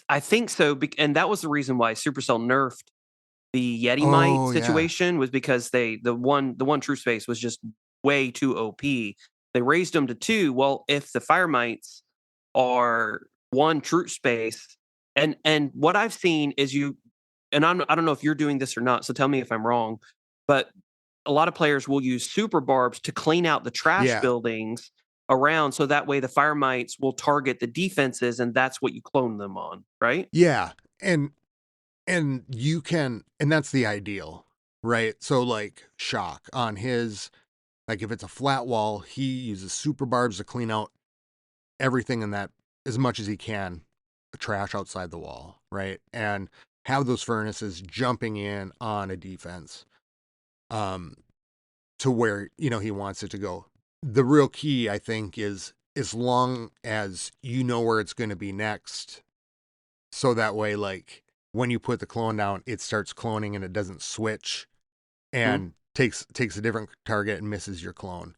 I think so, and that was the reason why Supercell nerfed the Yeti Mite Oh yeah, situation was because the one true space was just way too OP. They raised them to 2. Well, if the fire mites are one true space, and what I've seen is I don't know if you're doing this or not, so tell me if I'm wrong, but a lot of players will use super barbs to clean out the trash yeah, buildings around so that way the fire mites will target the defenses and that's what you clone them on, right? yeah, and you can, and that's the ideal, right? So like Shock on his, like if it's a flat wall, he uses super barbs to clean out everything in that as much as he can, trash outside the wall, right? And have those furnaces jumping in on a defense um to where, he wants it to go. The real key, I think, is as long as you know where it's going to be next, so that way, like when you put the clone down, it starts cloning and it doesn't switch Hmm. and takes a different target and misses your clone.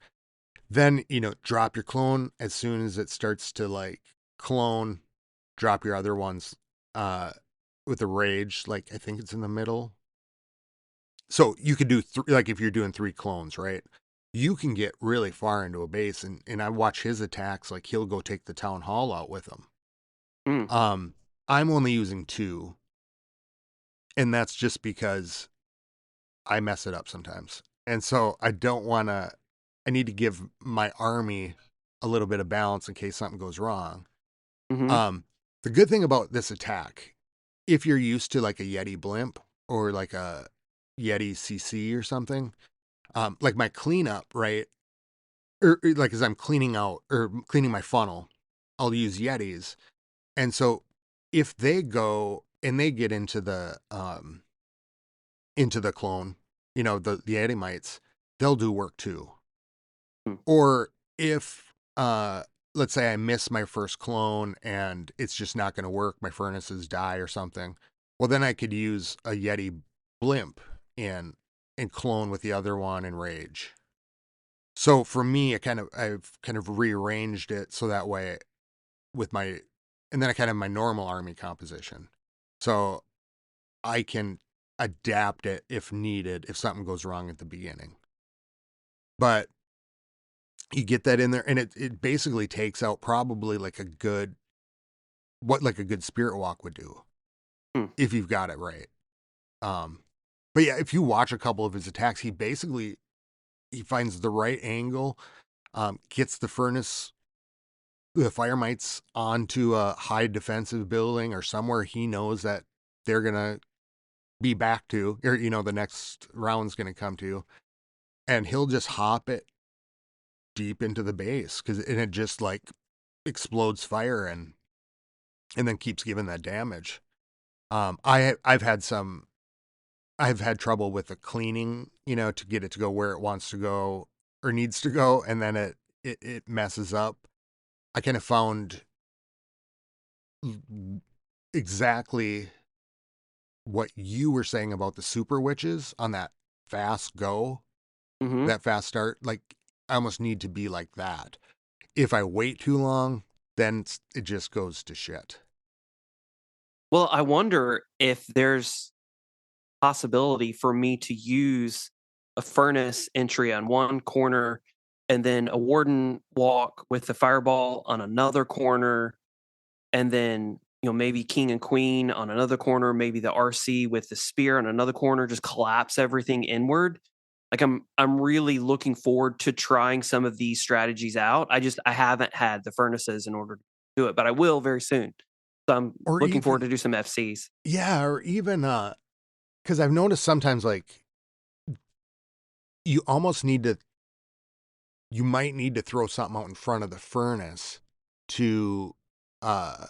Then, drop your clone as soon as it starts to like clone, drop your other ones uh with a rage, like I think it's in the middle. So you could do like if you're doing 3 clones, right? You can get really far into a base, and I watch his attacks, like he'll go take the town hall out with him. Mm. Um I'm only using 2, and that's just because I mess it up sometimes. And so I need to give my army a little bit of balance in case something goes wrong. Hmm. Um, the good thing about this attack, if you're used to like a Yeti blimp or like a Yeti CC or something, like my cleanup, right? Or like as I'm cleaning out or cleaning my funnel, I'll use Yetis. And so if they go and they get into the clone, the Yeti mites, they'll do work too. Mm. Or if let's say I miss my first clone and it's just not going to work, my furnaces die or something, well then I could use a Yeti blimp and clone with the other one and rage. So for me, I've kind of rearranged it so that way with my and then I kind of have my normal army composition. So I can adapt it if needed if something goes wrong at the beginning. But you get that in there and it basically takes out probably like a good spirit walk would do Mm. if you've got it right. um but yeah, if you watch a couple of his attacks, he finds the right angle, gets the fire mites onto a high defensive building or somewhere he knows that they're gonna be back to, or the next round's gonna come to, and he'll just hop it deep into the base because it just like explodes fire and then keeps giving that damage. I've had trouble with the cleaning, to get it to go where it wants to go or needs to go, and then it messes up. I kind of found exactly what you were saying about the super witches on that fast go, Hmm. that fast start. Like I almost need to be like that. If I wait too long, then it just goes to shit. Well, I wonder if there's possibility for me to use a furnace entry on one corner and then a warden walk with the fireball on another corner, and then maybe king and queen on another corner, maybe the RC with the spear on another corner, just collapse everything inward. Like I'm really looking forward to trying some of these strategies out. I haven't had the furnaces in order to do it, but I will very soon. So I'm Or looking forward even to do some FCs. yeah, or even because I've noticed sometimes like you almost need to you might need to throw something out in front of the furnace to uh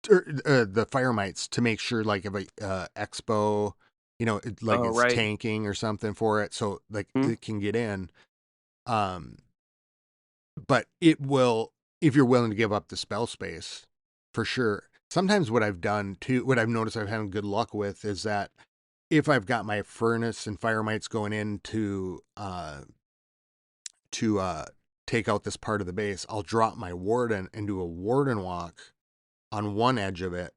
the fire mites to make sure like if a expo, like Oh, it's right. tanking or something for it, so like Hmm. it can get in. um but it will, if you're willing to give up the spell space, for sure. Sometimes what I've done too, what I've noticed I've had good luck with is that if I've got my furnace and fire mites going in to take out this part of the base, I'll drop my warden and do a warden walk on one edge of it.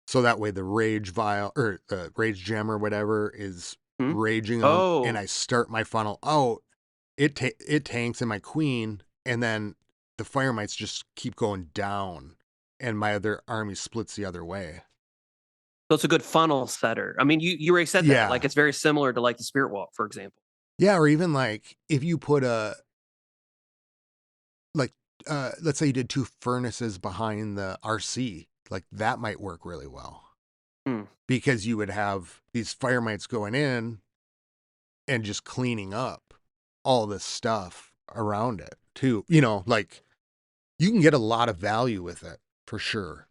So that way the rage vial or the rage gem or whatever is Hmm. raging them, and Oh, I start my funnel out. It tanks in my queen, and then the fire mites just keep going down, and my other army splits the other way. so it's a good funnel setter. I mean, you already said that. Like Yeah, it's very similar to like the spirit walk, for example. yeah, or even like if you put like let's say you did 2 furnaces behind the RC, like that might work really well Hmm. because you would have these fire mites going in and just cleaning up all this stuff around it too. Like you can get a lot of value with it for sure.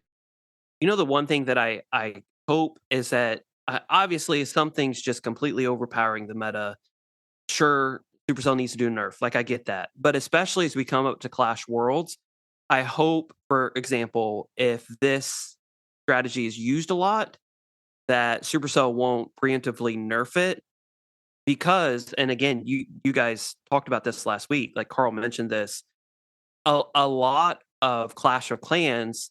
The one thing that I hope is that obviously something's just completely overpowering the meta. Sure, Supercell needs to do a nerf. Like I get that, but especially as we come up to Clash Worlds, I hope, for example, if this strategy is used a lot, that Supercell won't preemptively nerf it because, and again, you guys talked about this last week. Like Carl mentioned this, a lot of Clash of Clans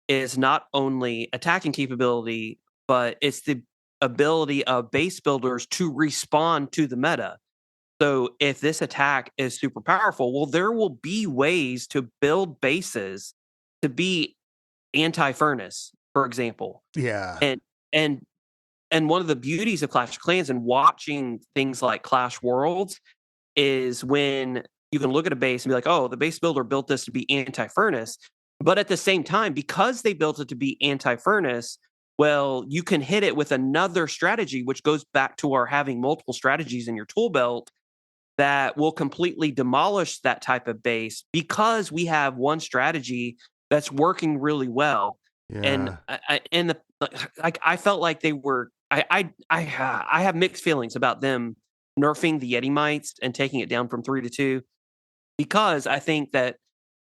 is not only attacking capability, but it's the ability of base builders to respond to the meta. So if this attack is super powerful, well, there will be ways to build bases to be anti-furnace, for example. Yeah. And and and one of the beauties of Clash of Clans and watching things like Clash Worlds is when you can look at a base and be like, oh, the base builder built this to be anti-furnace. But at the same time, because they built it to be anti-furnace, well, you can hit it with another strategy, which goes back to our having multiple strategies in your tool belt that will completely demolish that type of base because we have one strategy that's working really well. And Yeah. I felt like they were I have mixed feelings about them nerfing the Yeti mites and taking it down from 3 to 2 because I think that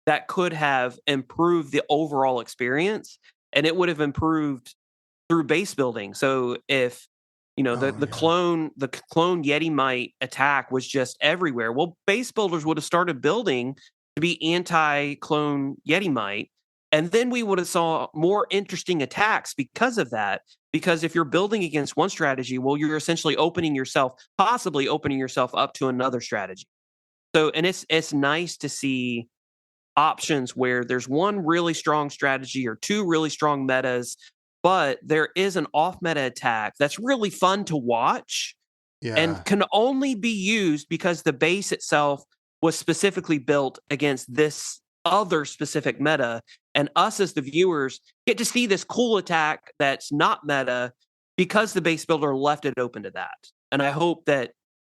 that could have improved the overall experience and it would have improved through base building. So if Oh yeah. the clone Yeti might attack was just everywhere, well, base builders would have started building to be anti clone Yeti might, and then we would have saw more interesting attacks because of that. Because if you're building against one strategy, well, you're essentially possibly opening yourself up to another strategy. So, and it's nice to see options where there's one really strong strategy or two really strong metas, but there is an off meta attack that's really fun to watch and Yeah. can only be used because the base itself was specifically built against this other specific meta. And us as the viewers get to see this cool attack that's not meta because the base builder left it open to that. And I hope that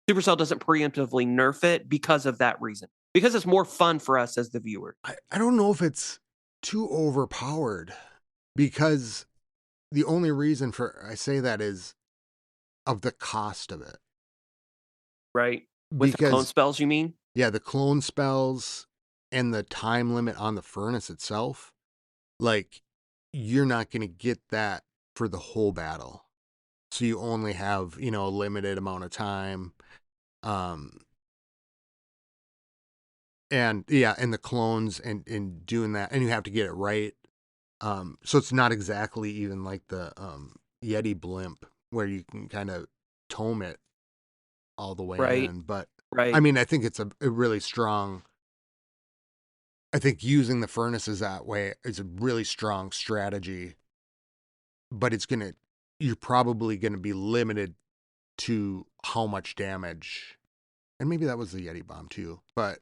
Supercell doesn't preemptively nerf it because of that reason, because it's more fun for us as the viewer. I don't know if it's too overpowered because the only reason for I say that is of the cost of it. Right? With the clone Because spells, you mean? yeah, the clone spells and the time limit on the furnace itself, like you're not going to get that for the whole battle. So you only have, a limited amount of time. Um and yeah, and the clones and doing that and you have to get it right. So it's not exactly even like the Yeti blimp where you can kind of tome it all the way Right. in. But I Right. mean, I think it's a really strong. I think using the furnaces that way is a really strong strategy, but you're probably gonna be limited to how much damage. And maybe that was the Yeti bomb too, but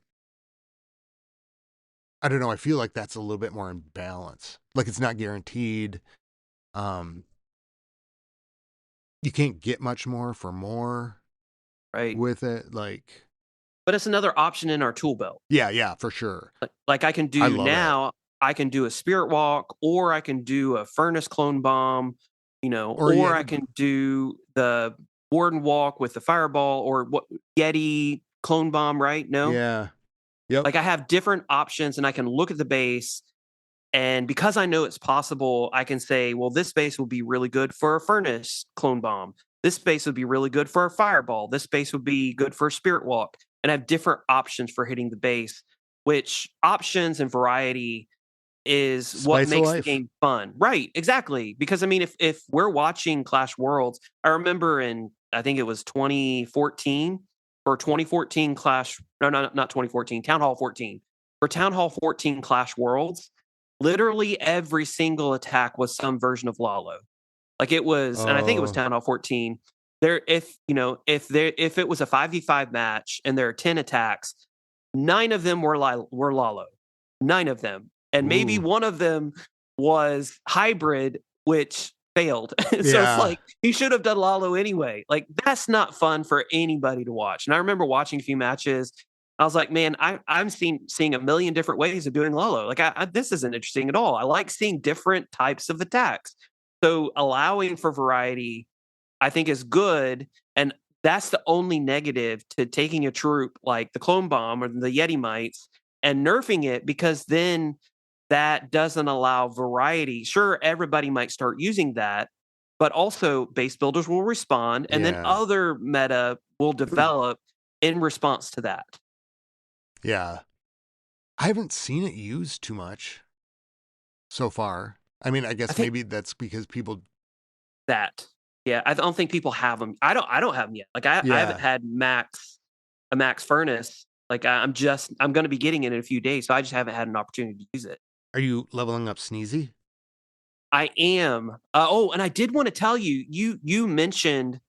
I don't know. I feel like that's a little bit more in balance. Like it's not guaranteed. Um, you can't get much more for more Right. with it. Like, But it's another option in our tool belt. yeah, for sure. Like I can I do love it. now, I can do a spirit walk, or I can do a furnace clone bomb, Or or I Yeti. can do the warden walk with the fireball or what Yeti clone bomb, right? No? Yeah. Yep. Like I have different options and I can look at the base. And because I know it's possible, I can say, well, this base will be really good for a furnace clone bomb. This base would be really good for a fireball. This base would be good for a spirit walk. And I have different options for hitting the base, which options and variety is what Spice of makes the life. game fun. Right, exactly. Because I mean, if we're watching Clash Worlds, I remember in I think it was 2014 for 2014 Clash, no, not 2014, Town Hall 14. For Town Hall 14 Clash Worlds, literally every single attack was some version of Lalo. Like it was, and I think it was Oh, Town Hall 14. There, if it was a 5v5 match and there are 10 attacks, nine of them were Lalo. Nine of them. And maybe ooh. one of them was hybrid, which failed. So it's Yeah. like he should have done Lalo anyway. Like that's not fun for anybody to watch. And I remember watching a few matches. I was like, man, I'm seeing a million different ways of doing Lalo. Like this isn't interesting at all. I like seeing different types of attacks. So allowing for variety, I think is good. And that's the only negative to taking a troop like the clone bomb or the Yeti mites and nerfing it because then that doesn't allow variety. Sure, everybody might start using that, but also base builders will respond, and then Yeah. other meta will develop in response to that. Yeah. I haven't seen it used too much so far. I mean, I I guess think maybe that's because people. that, yeah, I don't think people have them. I don't have them yet. Like I haven't Yeah. had a max furnace. Like I'm going to be getting it in a few days, so I just haven't had an opportunity to use it. Are you leveling up Sneezy? I am. Oh, and I did want to tell you, you mentioned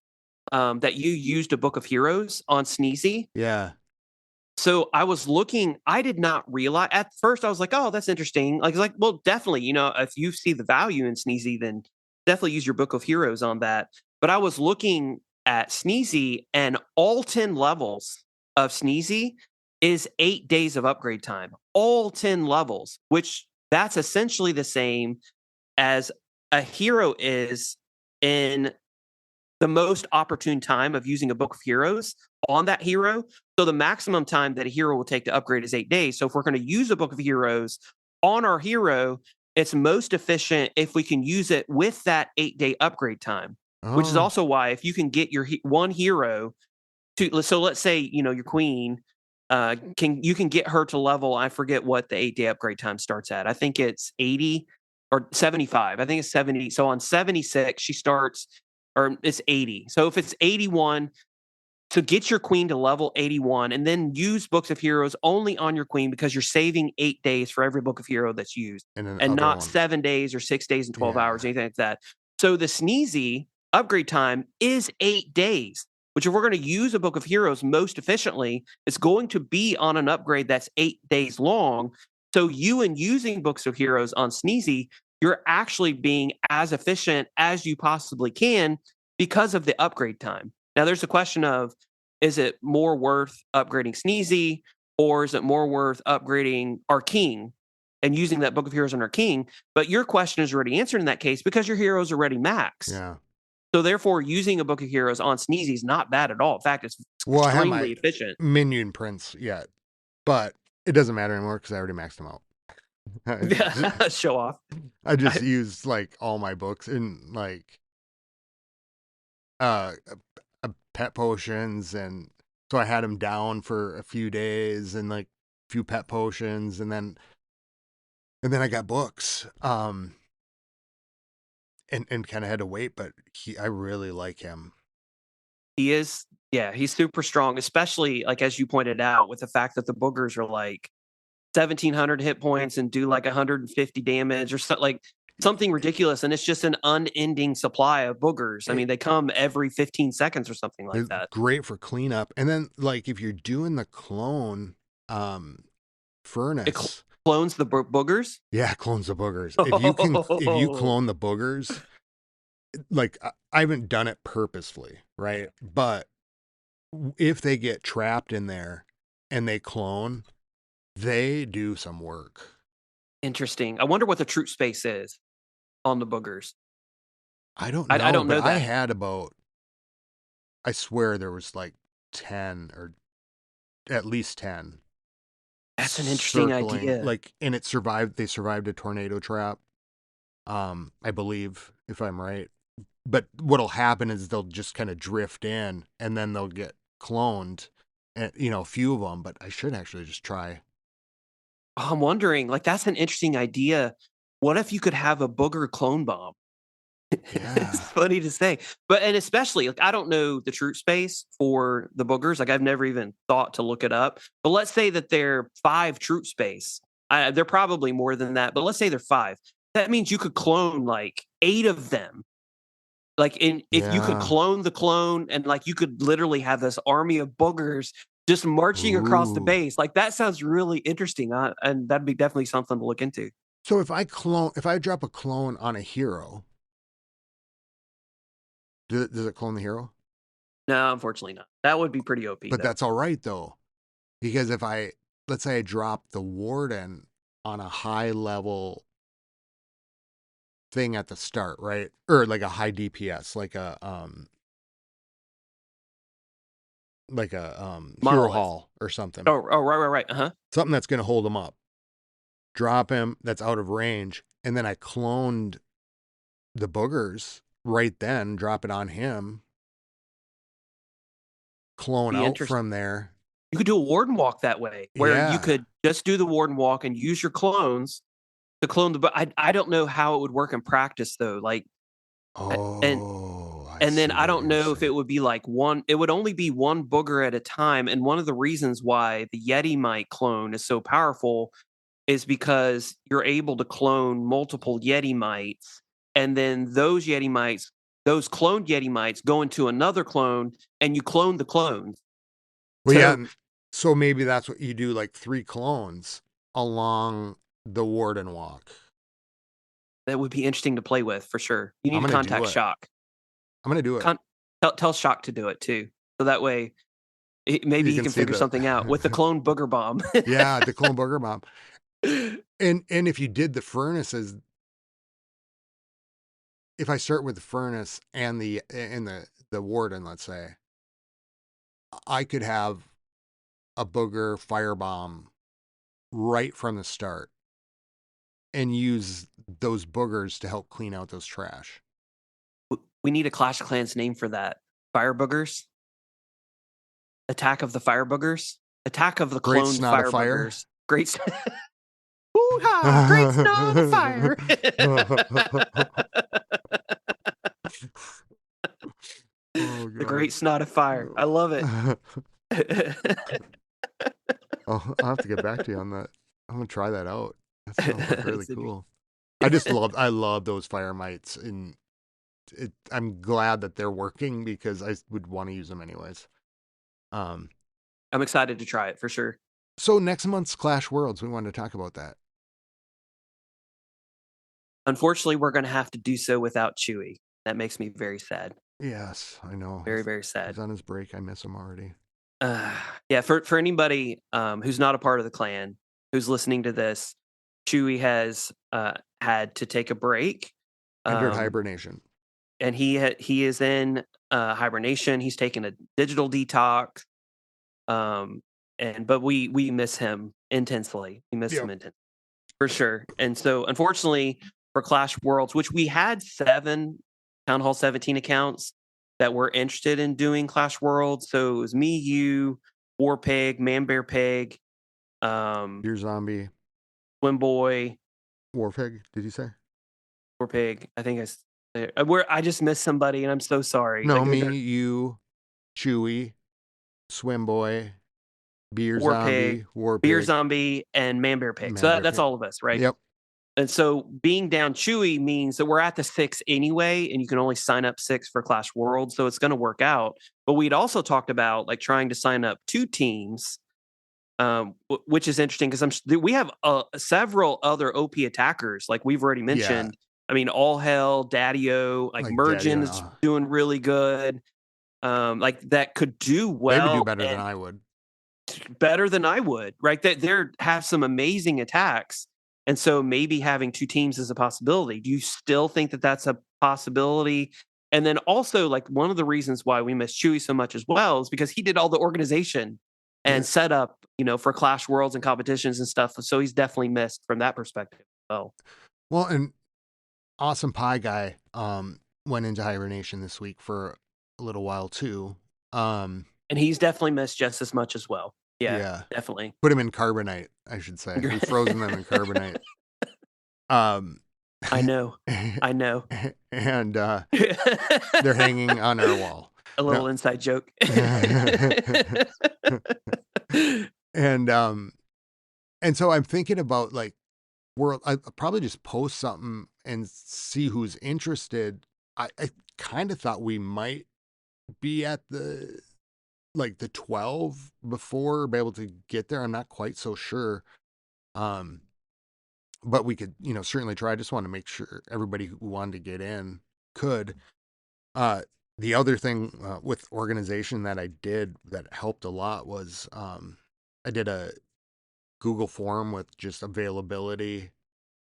that you used a Book of Heroes on Sneezy. Yeah. So I was looking, I did not realize at first I was like, oh, that's interesting. Like, well, definitely, if you see the value in Sneezy, then definitely use your Book of Heroes on that. But I was looking at Sneezy, and all 10 levels of Sneezy is 8 days of upgrade time. All 10 levels, which that's essentially the same as a hero is in the most opportune time of using a Book of Heroes on that hero. So the maximum time that a hero will take to upgrade is 8 days. So if we're going to use a Book of Heroes on our hero, it's most efficient if we can use it with that 8-day upgrade time, which is Oh. also why if you can get your one hero to, so let's say, your queen, you can get her to level, I forget what the 8-day upgrade time starts at. I think it's 80 or 75. I think it's 70. So on 76, she starts, or it's 80. So if it's 81, to get your queen to level 81 and then use Books of Heroes only on your queen, because you're saving 8 days for every Book of Hero that's used, And then and other not one. 7 days or 6 days and 12 hours, Yeah. anything like that. So the Sneezy upgrade time is 8 days, which if we're going to use a Book of Heroes most efficiently, it's going to be on an upgrade that's 8 days long. So using Books of Heroes on Sneezy, you're actually being as efficient as you possibly can because of the upgrade time. Now, there's a question of, is it more worth upgrading Sneezy, or is it more worth upgrading our king and using that Book of Heroes on our king? But your question is already answered in that case because your heroes are already maxed. Yeah. So therefore, using a Book of Heroes on Sneezy is not bad at all. In fact, it's Well, I have my extremely efficient. minion prince yet, but it doesn't matter anymore because I already maxed them out. Show off. I just used like all my books and like uh pet potions, and so I had them down for a few days and like a few pet potions, and then I got books. And kind of had to wait, but I really like him. He is, yeah, he's super strong, especially like as you pointed out, with the fact that the boogers are like 1,700 hit points and do like 150 damage or like something ridiculous, and it's just an unending supply of boogers. I mean, they come every 15 seconds or something like They're that. great for cleanup. And then like if you're doing the clone It furnace, clones the boogers. yeah, clones the boogers. If you clone the boogers, like I haven't done it purposefully, right? But if they get trapped in there and they clone, they do some work. Interesting. I wonder what the troop space is on the boogers. I don't know, I don't but know I that. had about, I swear there was like 10 or at least 10 That's an interesting circling, idea. like, and they survived a tornado trap. I believe, if I'm right. But what'll happen is they'll just kind of drift in and then they'll get cloned, and a few of them, but I should actually just try. I'm wondering, like, that's an interesting idea. What if you could have a booger clone bomb? It's Yeah. funny to say, but and especially like I don't know the troop space for the boogers. Like I've never even thought to look it up. But let's say that they're 5 troop space. They're probably more than that, but let's say they're 5. That means you could clone like 8 of them. Like if you could Yeah. clone the clone, and like you could literally have this army of boogers just marching across the Ooh. base. Like that sounds really interesting, and that'd be definitely something to look into. So if I drop a clone on a hero, does it clone the hero? No, unfortunately not. That would be pretty OP But though. that's all right though, because let's say I drop the warden on a high level thing at the start, right? Or like a high DPS, like a hero Monolith. hall or something. Oh, right. Uh-huh. Something that's going to hold them up. drop him that's out of range, and then I cloned the boogers right then, drop it on him, clone Be out interesting. from there. You could do a warden walk that way, where you Yeah. could just do the warden walk and use your clones to clone the. But I don't know how it would work in practice though. Like, and I and then see I what don't you're know if it saying. would be like one. It would only be one booger at a time. And one of the reasons why the Yeti Mite clone is so powerful is because you're able to clone multiple Yeti Mites, and then those Yeti Mites, those cloned Yeti Mites, go into another clone, and you clone the clones. Well, yeah. So So maybe that's what you do, like 3 clones along the warden walk. that would be interesting to play with for sure. You I'm need to gonna do contact it. Shock. I'm gonna do it. Tell Shock to do it too, so that way maybe You he can can see figure the something out with the clone booger bomb. yeah, the clone booger bomb. And if you did the furnaces, if I start with the furnace and the warden, let's say, I could have a booger firebomb right from the start and use those boogers to help clean out those trash. We need a Clash of Clans name for that. Fire boogers. Attack of the fire boogers. Attack of the Great cloned snot of fire fire. boogers. Great. Hoo-ha! Great snot of fire. Oh The god. great snot of fire. I love it. I'll have to get back to you on that. I'm gonna try that out. That sounds like really cool. I love those fire mites, and I'm glad that they're working because I would want to use them anyways. I'm excited to try it for sure. So next month's Clash Worlds, we wanted to talk about that. Unfortunately, we're going to have to do so without Chewy. That makes me very sad. Yes, I know. Very, very sad. He's on his break. I miss him already. Yeah, for anybody who's not a part of the clan, who's listening to this, Chewy has had to take a break. Entered hibernation. And he is in hibernation. He's taken a digital detox. But we miss him intensely. We miss him intensely for sure. And so unfortunately for Clash Worlds, which we had 7 Town Hall 17 accounts that were interested in doing Clash Worlds. So it was me, you, War Pig, Man Bear Pig, Deer Zombie, Swim Boy, War Pig. Did you say? War Pig. I think I just missed somebody, and I'm so sorry. No, Like, me, you, Chewy, Swim Boy, Beer War Zombie, Pig, War Pig, Beer Zombie, and Man Bear Pig. Man So Bear that's Pig. all of us, right? Yep. And so being down Chewy means that we're at the 6 anyway, and you can only sign up 6 for Clash World, so it's going to work out. But we'd also talked about like trying to sign up 2 teams, which is interesting because we have several other OP attackers, like we've already mentioned. I mean, All Hell, Daddy-O, like Mergen is doing really good. Like that could do well. They would do better than I would. Better than I would, right? They have some amazing attacks. And so maybe having 2 teams is a possibility. Do you still think that that's a possibility? And then also, like, one of the reasons why we miss Chewy so much as well is because he did all the organization and set up, for Clash Worlds and competitions and stuff. So he's definitely missed from that perspective. Well, and Awesome Pie Guy went into hibernation this week for a little while too. And he's definitely missed just as much as well. Yeah, definitely. Put him in carbonite, I should say. We've frozen them in carbonite. I know. And they're hanging on our wall. A little inside joke. And so I'm thinking about like I'll probably just post something and see who's interested. I kind of thought we might be at the 12 before be able to get there. I'm not quite so sure. But we could, certainly try. I just want to make sure everybody who wanted to get in could. The other thing with organization that I did that helped a lot was I did a Google form with just availability.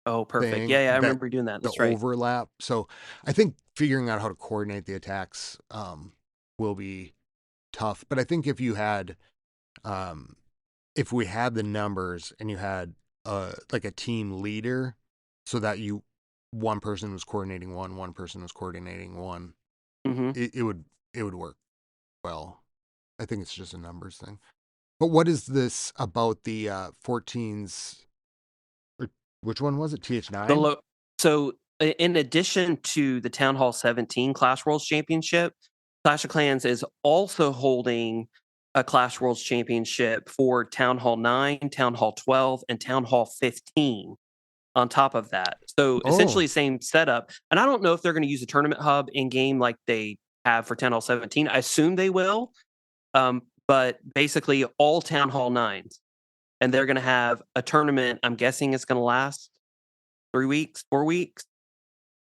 Oh, perfect. Yeah, I remember doing that. That's the overlap. So I think figuring out how to coordinate the attacks will be tough. But I think if you had, if we had the numbers and you had like a team leader, so that one person was coordinating one person was coordinating one. Mm-hmm. It would work well. I think it's just a numbers thing. But what is this about the 14s? Or which one was it? TH9? So in addition to the Town Hall 17 Clash Worlds Championship, Clash of Clans is also holding a Clash Worlds Championship for Town Hall 9, Town Hall 12, and Town Hall 15 on top of that. So Oh, essentially same setup. And I don't know if they're going to use a tournament hub in game like they have for Town Hall 17. I assume they will. But basically all Town Hall 9s. And they're going to have a tournament. I'm guessing it's going to last 3 weeks, 4 weeks.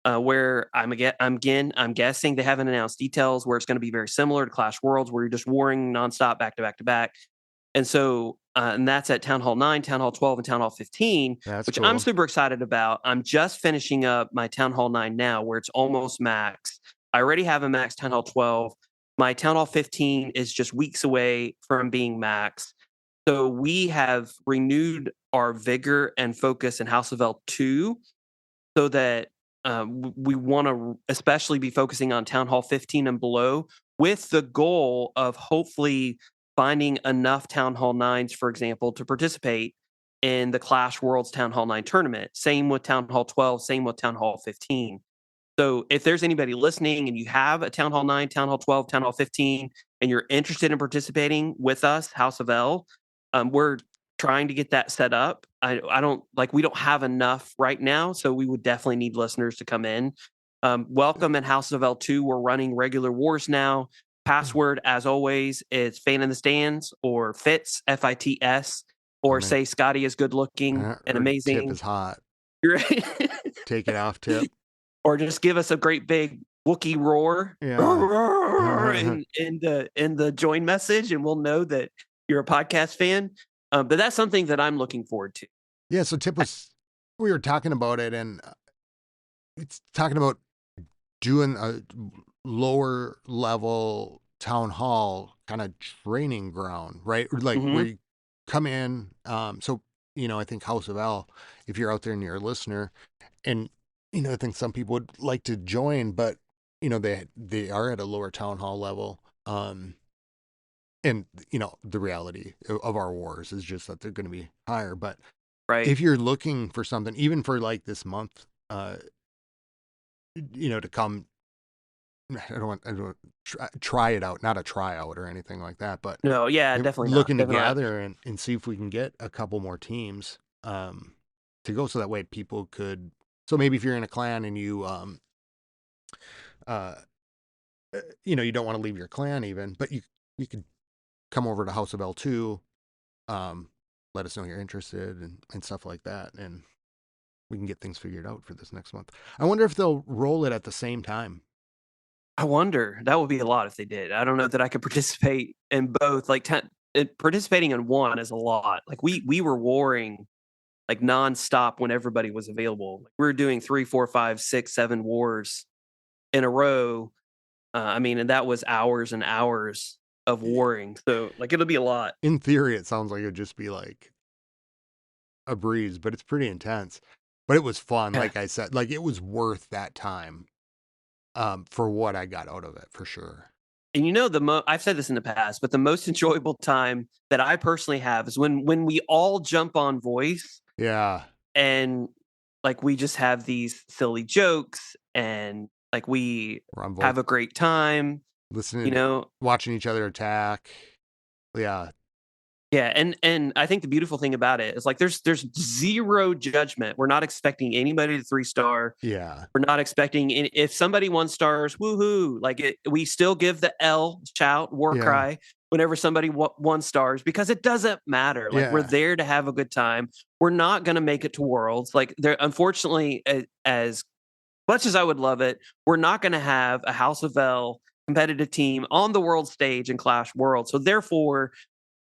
Where I'm guessing they haven't announced details, where it's going to be very similar to Clash Worlds, where you're just warring nonstop, back to back to back. And so, and that's at Town Hall 9, Town Hall 12, and Town Hall 15, that's which I'm cool. super excited about. I'm just finishing up my Town Hall 9 now, where it's almost max. I already have a max Town Hall 12. My Town Hall 15 is just weeks away from being max. So we have renewed our vigor and focus in House of L2, so that we want to especially be focusing on Town Hall 15 and below, with the goal of hopefully finding enough Town Hall 9s, for example, to participate in the Clash Worlds Town Hall 9 tournament. Same with Town Hall 12, same with Town Hall 15. So if there's anybody listening and you have a Town Hall 9, Town Hall 12, Town Hall 15, and you're interested in participating with us, House of L, we're trying to get that set up. I don't like, we don't have enough right now, so we would definitely need listeners to come in. Welcome in House of L2. We're running regular wars now. Password, as always, is fan in the stands, or Fits, FITS, or say Scotty is good looking and Or Tip amazing. is hot. Right. Take it off, Tip. Or just give us a great big Wookiee roar, Yeah. in the join message, and we'll know that you're a podcast fan. But that's something that I'm looking forward to. Yeah, so we were talking about it, and it's talking about doing a lower level town hall kind of training ground, right? Like where Mm-hmm. you come in. So, I think House of L, if you're out there and you're a listener, and, I think some people would like to join, but, they are at a lower town hall level. And, the reality of our wars is just that they're going to be higher. But Right. if you're looking for something, even for like this month, to come, I don't want try it out, not a tryout or anything like that, but No, yeah, definitely not. looking to Definitely not. gather and see if we can get a couple more teams to go, so that way people could. So maybe if you're in a clan and uh, you don't want to leave your clan even, but you could come over to House of L2, let us know you're interested and stuff like that, and we can get things figured out for this next month. I wonder if they'll roll it at the same time. I wonder. That would be a lot if they did. I don't know that I could participate in both. Like participating in one is a lot. Like we were warring like nonstop when everybody was available. Like, we were doing 3, 4, 5, 6, 7 wars in a row. I mean, and that was hours and hours of warring. So like it'll be a lot. In theory, it sounds like it'd just be like a breeze, but it's pretty intense. But it was fun, Yeah. like I said. Like, it was worth that time, for what I got out of it, for sure. And I've said this in the past, but the most enjoyable time that I personally have is when we all jump on voice, Yeah, and like we just have these silly jokes, and like we we're on have both, a great time, you listening, know. watching each other attack. Yeah, Yeah, and I think the beautiful thing about it is like there's zero judgment. We're not expecting anybody to 3-star. yeah, We're not expecting if somebody 1-stars, woohoo! Like we still give the L shout, war yeah, cry whenever somebody 1-stars, because it doesn't matter. Like we're yeah. there to have a good time. We're not going to make it to Worlds. Like there, unfortunately, as much as I would love it, we're not going to have a House of L competitive team on the world stage in Clash World. So therefore,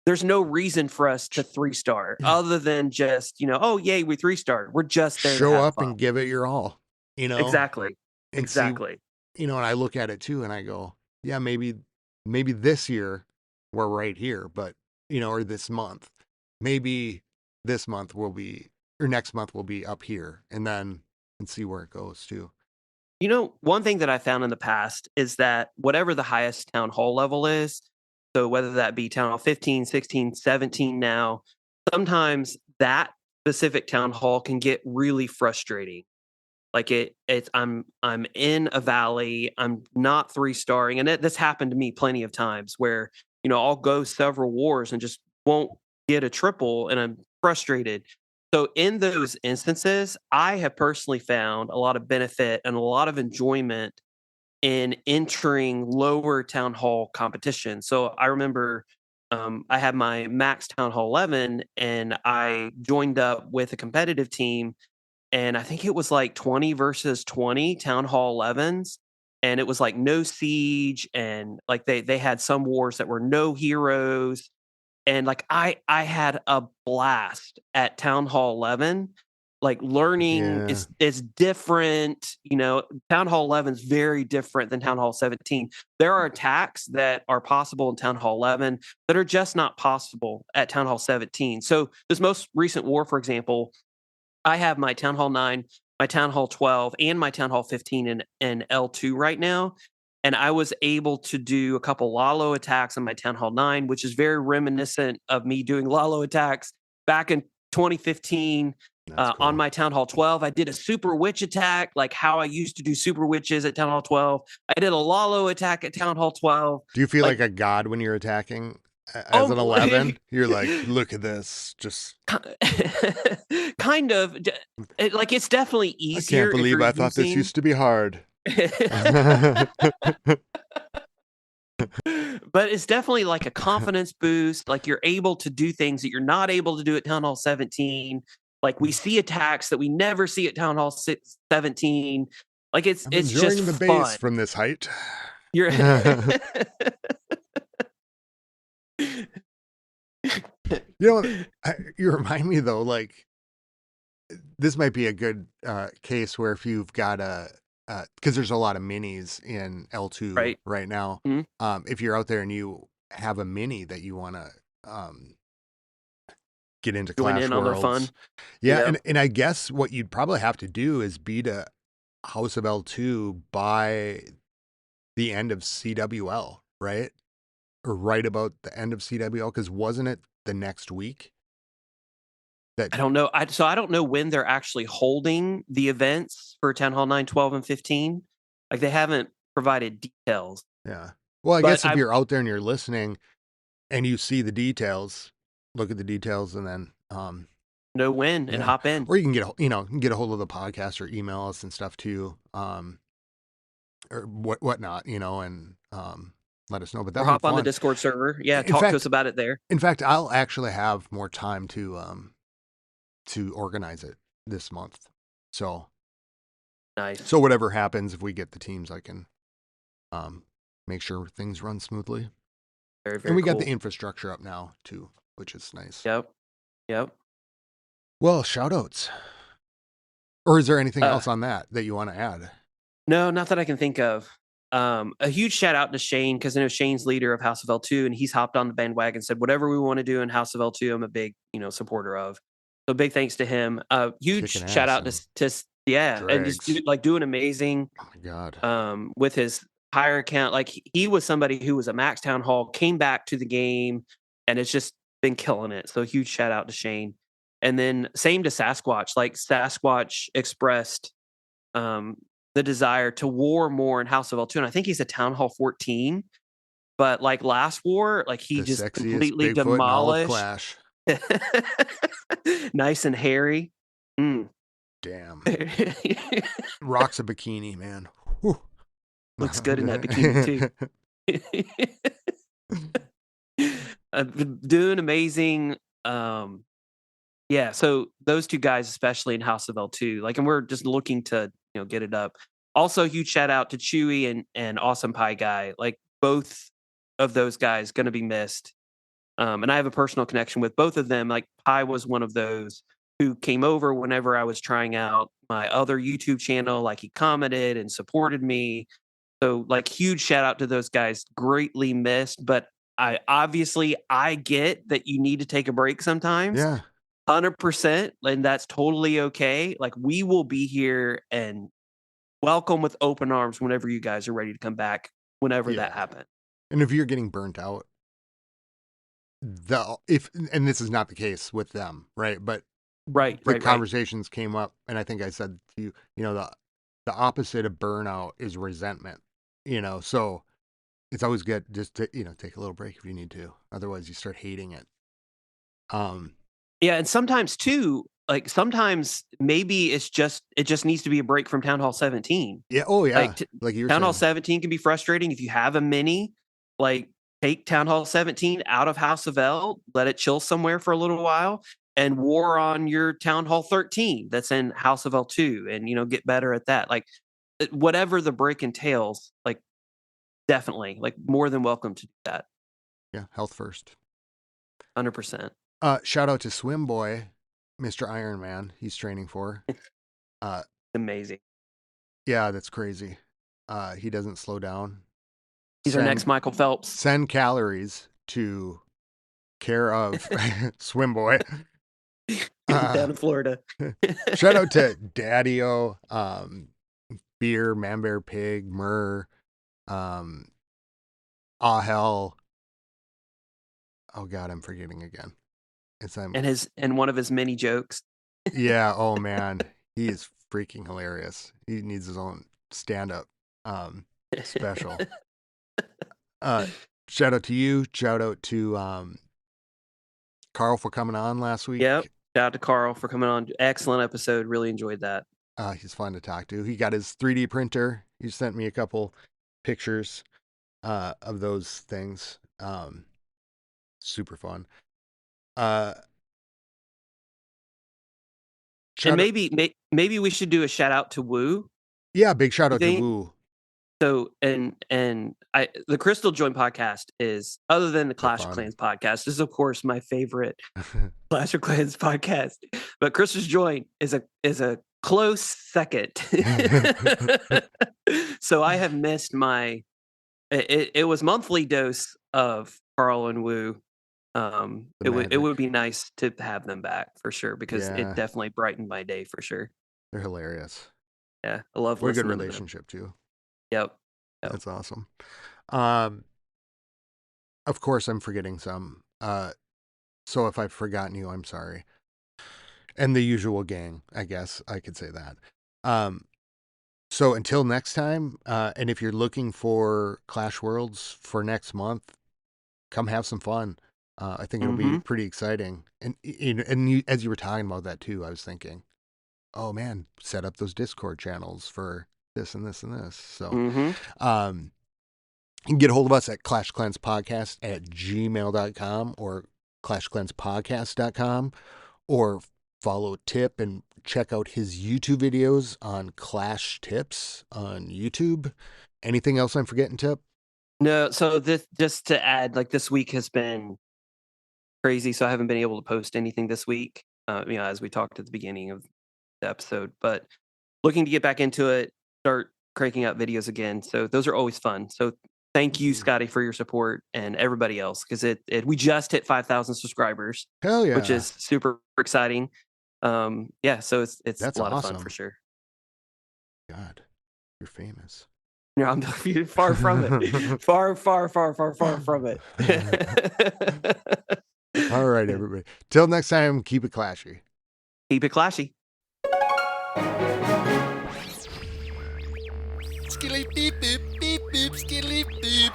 there's no reason for us to 3-star Yeah. other than just, oh, yay, we 3-starred. We're just there to Show have up fun. and give it your all, Exactly. and see, Exactly. and I look at it too and I go, yeah, maybe this year we're right here, but, or this month, maybe this month will be or next month will be up here, and see where it goes too. You know, one thing that I found in the past is that whatever the highest town hall level is, so whether that be town hall 15, 16, 17 now, sometimes that specific town hall can get really frustrating. Like it's I'm in a valley, I'm not 3-starring, and this happened to me plenty of times where, I'll go several wars and just won't get a triple and I'm frustrated. So in those instances, I have personally found a lot of benefit and a lot of enjoyment in entering lower town hall competition. So I remember I had my max town hall 11 and I joined up with a competitive team, and I think it was like 20 versus 20 town hall 11s, and it was like no siege, and like they had some wars that were no heroes, and like I had a blast at town hall 11. Like learning Yeah. is different. Town hall 11 is very different than town hall 17. There are attacks that are possible in town hall 11 that are just not possible at town hall 17. So this most recent war, for example, I have my Town Hall 9, my Town Hall 12, and my Town Hall 15 in L2 right now. And I was able to do a couple Lalo attacks on my Town Hall 9, which is very reminiscent of me doing Lalo attacks back in 2015. That's cool. On my Town Hall 12, I did a Super Witch attack, like how I used to do Super Witches at Town Hall 12. I did a Lalo attack at Town Hall 12. Do you feel like a god when you're attacking as Oh, an 11? You're like, look at this, just kind of. Like it's definitely I easier. can't believe I thought this used to be hard. But it's definitely like a confidence boost. Like you're able to do things that you're not able to do at Town Hall 17. Like we see attacks that we never see at Town Hall 17. Like it's enjoying just the fun. base from this height. You're You remind me though, like this might be a good case where if you've got because there's a lot of minis in L2 right now. Mm-hmm. If you're out there and you have a mini that you want to get into Join Clash in on Worlds, the fun. yeah, and I guess what you'd probably have to do is beat a House of L2 by the end of CWL, right? Or right about the end of CWL, because wasn't it the next week? I don't know. I don't know when they're actually holding the events for Town Hall 9, 12, and 15. Like they haven't provided details. Yeah. Well, I guess if you're out there and you're listening and you see the details, look at the details and then know when and hop in. Or you can get a hold of the podcast or email us and stuff too. Or whatnot, and let us know. But or hop on the Discord server. Yeah, talk to us about it there. In fact, I'll actually have more time to organize it this month. So nice. So whatever happens, if we get the teams, I can make sure things run smoothly. Very, very and we cool. got the infrastructure up now too, which is nice. Yep. Well, shout outs. Or is there anything else on that you want to add? No, not that I can think of. A huge shout out to Shane, because I know Shane's leader of House of L2, and he's hopped on the bandwagon and said, whatever we want to do in House of L2, I'm a big, supporter of. So big thanks to him. Huge shout out to and just doing amazing. Oh my God. With his higher account. Like he was somebody who was a max town hall, came back to the game, and it's just been killing it. So huge shout out to Shane. And then same to Sasquatch. Like Sasquatch expressed the desire to war more in House of L2. And I think he's a Town Hall 14. But like last war, like he just completely Bigfoot demolished. Clash. Nice and hairy. Damn. Rocks a bikini, man. Whew. Looks good in that bikini too. Doing amazing. Yeah, so those two guys, especially in House of L2, like, and we're just looking to get it up. Also, huge shout out to Chewy and Awesome Pie Guy. Like both of those guys going to be missed. And I have a personal connection with both of them. Like Pie was one of those who came over whenever I was trying out my other YouTube channel. Like he commented and supported me. So like huge shout out to those guys. Greatly missed, but I get that you need to take a break sometimes. Yeah. 100%, and that's totally okay. Like, we will be here and welcome with open arms whenever you guys are ready to come back, whenever that happens. And if you're getting burnt out, and this is not the case with them, right? But Right. conversations came up, and I think I said to you, the opposite of burnout is resentment, so it's always good just to, take a little break if you need to. Otherwise you start hating it. Yeah, and sometimes too, like sometimes maybe it just needs to be a break from Town Hall 17. Yeah. Oh yeah. Like you were Town Hall saying. 17 can be frustrating if you have a mini. Like, take Town Hall 17 out of House of L, let it chill somewhere for a little while, and war on your Town Hall 13 that's in House of L2, and get better at that. Like, whatever the break entails, like, definitely, like, more than welcome to do that. Yeah, health first. 100%. Shout out to Swim Boy, Mr. Iron Man. He's training for. Amazing. Yeah, that's crazy. He doesn't slow down. He's our next Michael Phelps. Send calories to care of Swim Boy. Down in Florida. Shout out to Daddy-O, Beer, Man Bear Pig, Murr, Hell. Oh God, I'm forgetting again. And one of his many jokes. Yeah. Oh man, he is freaking hilarious. He needs his own stand-up special. Shout out to you. Shout out to Carl for coming on last week. Yep. Shout out to Carl for coming on. Excellent episode. Really enjoyed that. He's fun to talk to. He got his 3D printer. He sent me a couple pictures of those things. Super fun. And maybe we should do a shout out to Woo. Yeah, big shout out to Woo. So the Crystal Join podcast is, other than the Clash of Clans podcast, is of course my favorite Clash of Clans podcast. But Crystal's Join is a close second. So I have missed it was monthly dose of Carl and Woo. It would be nice to have them back for sure, because it definitely brightened my day for sure. They're hilarious. Yeah, I love We're a good listening relationship too. Yep. That's awesome. Of course I'm forgetting some. So if I've forgotten you, I'm sorry. And the usual gang, I guess I could say that. So until next time, and if you're looking for Clash Worlds for next month, come have some fun. I think it'll be pretty exciting. And as you were talking about that too, I was thinking, oh man, set up those Discord channels for this and this and this. So you can get a hold of us at clashclanspodcast@gmail.com or clashclanspodcast.com, or follow Tip and check out his YouTube videos on Clash Tips on YouTube. Anything else I'm forgetting, Tip? No, so this, just to add, like, this week has been crazy, so I haven't been able to post anything this week, as we talked at the beginning of the episode, but looking to get back into it, start cranking out videos again. So those are always fun. So thank you, Scotty, for your support, and everybody else, because we just hit 5,000 subscribers. Hell yeah. Which is super exciting. So it's That's a lot awesome. of fun for sure. God, you're famous. Yeah, I'm far from it. far from it. All right, everybody. Till next time, keep it clashy. Keep it clashy. Skilly beep beep beep beep skilly beep.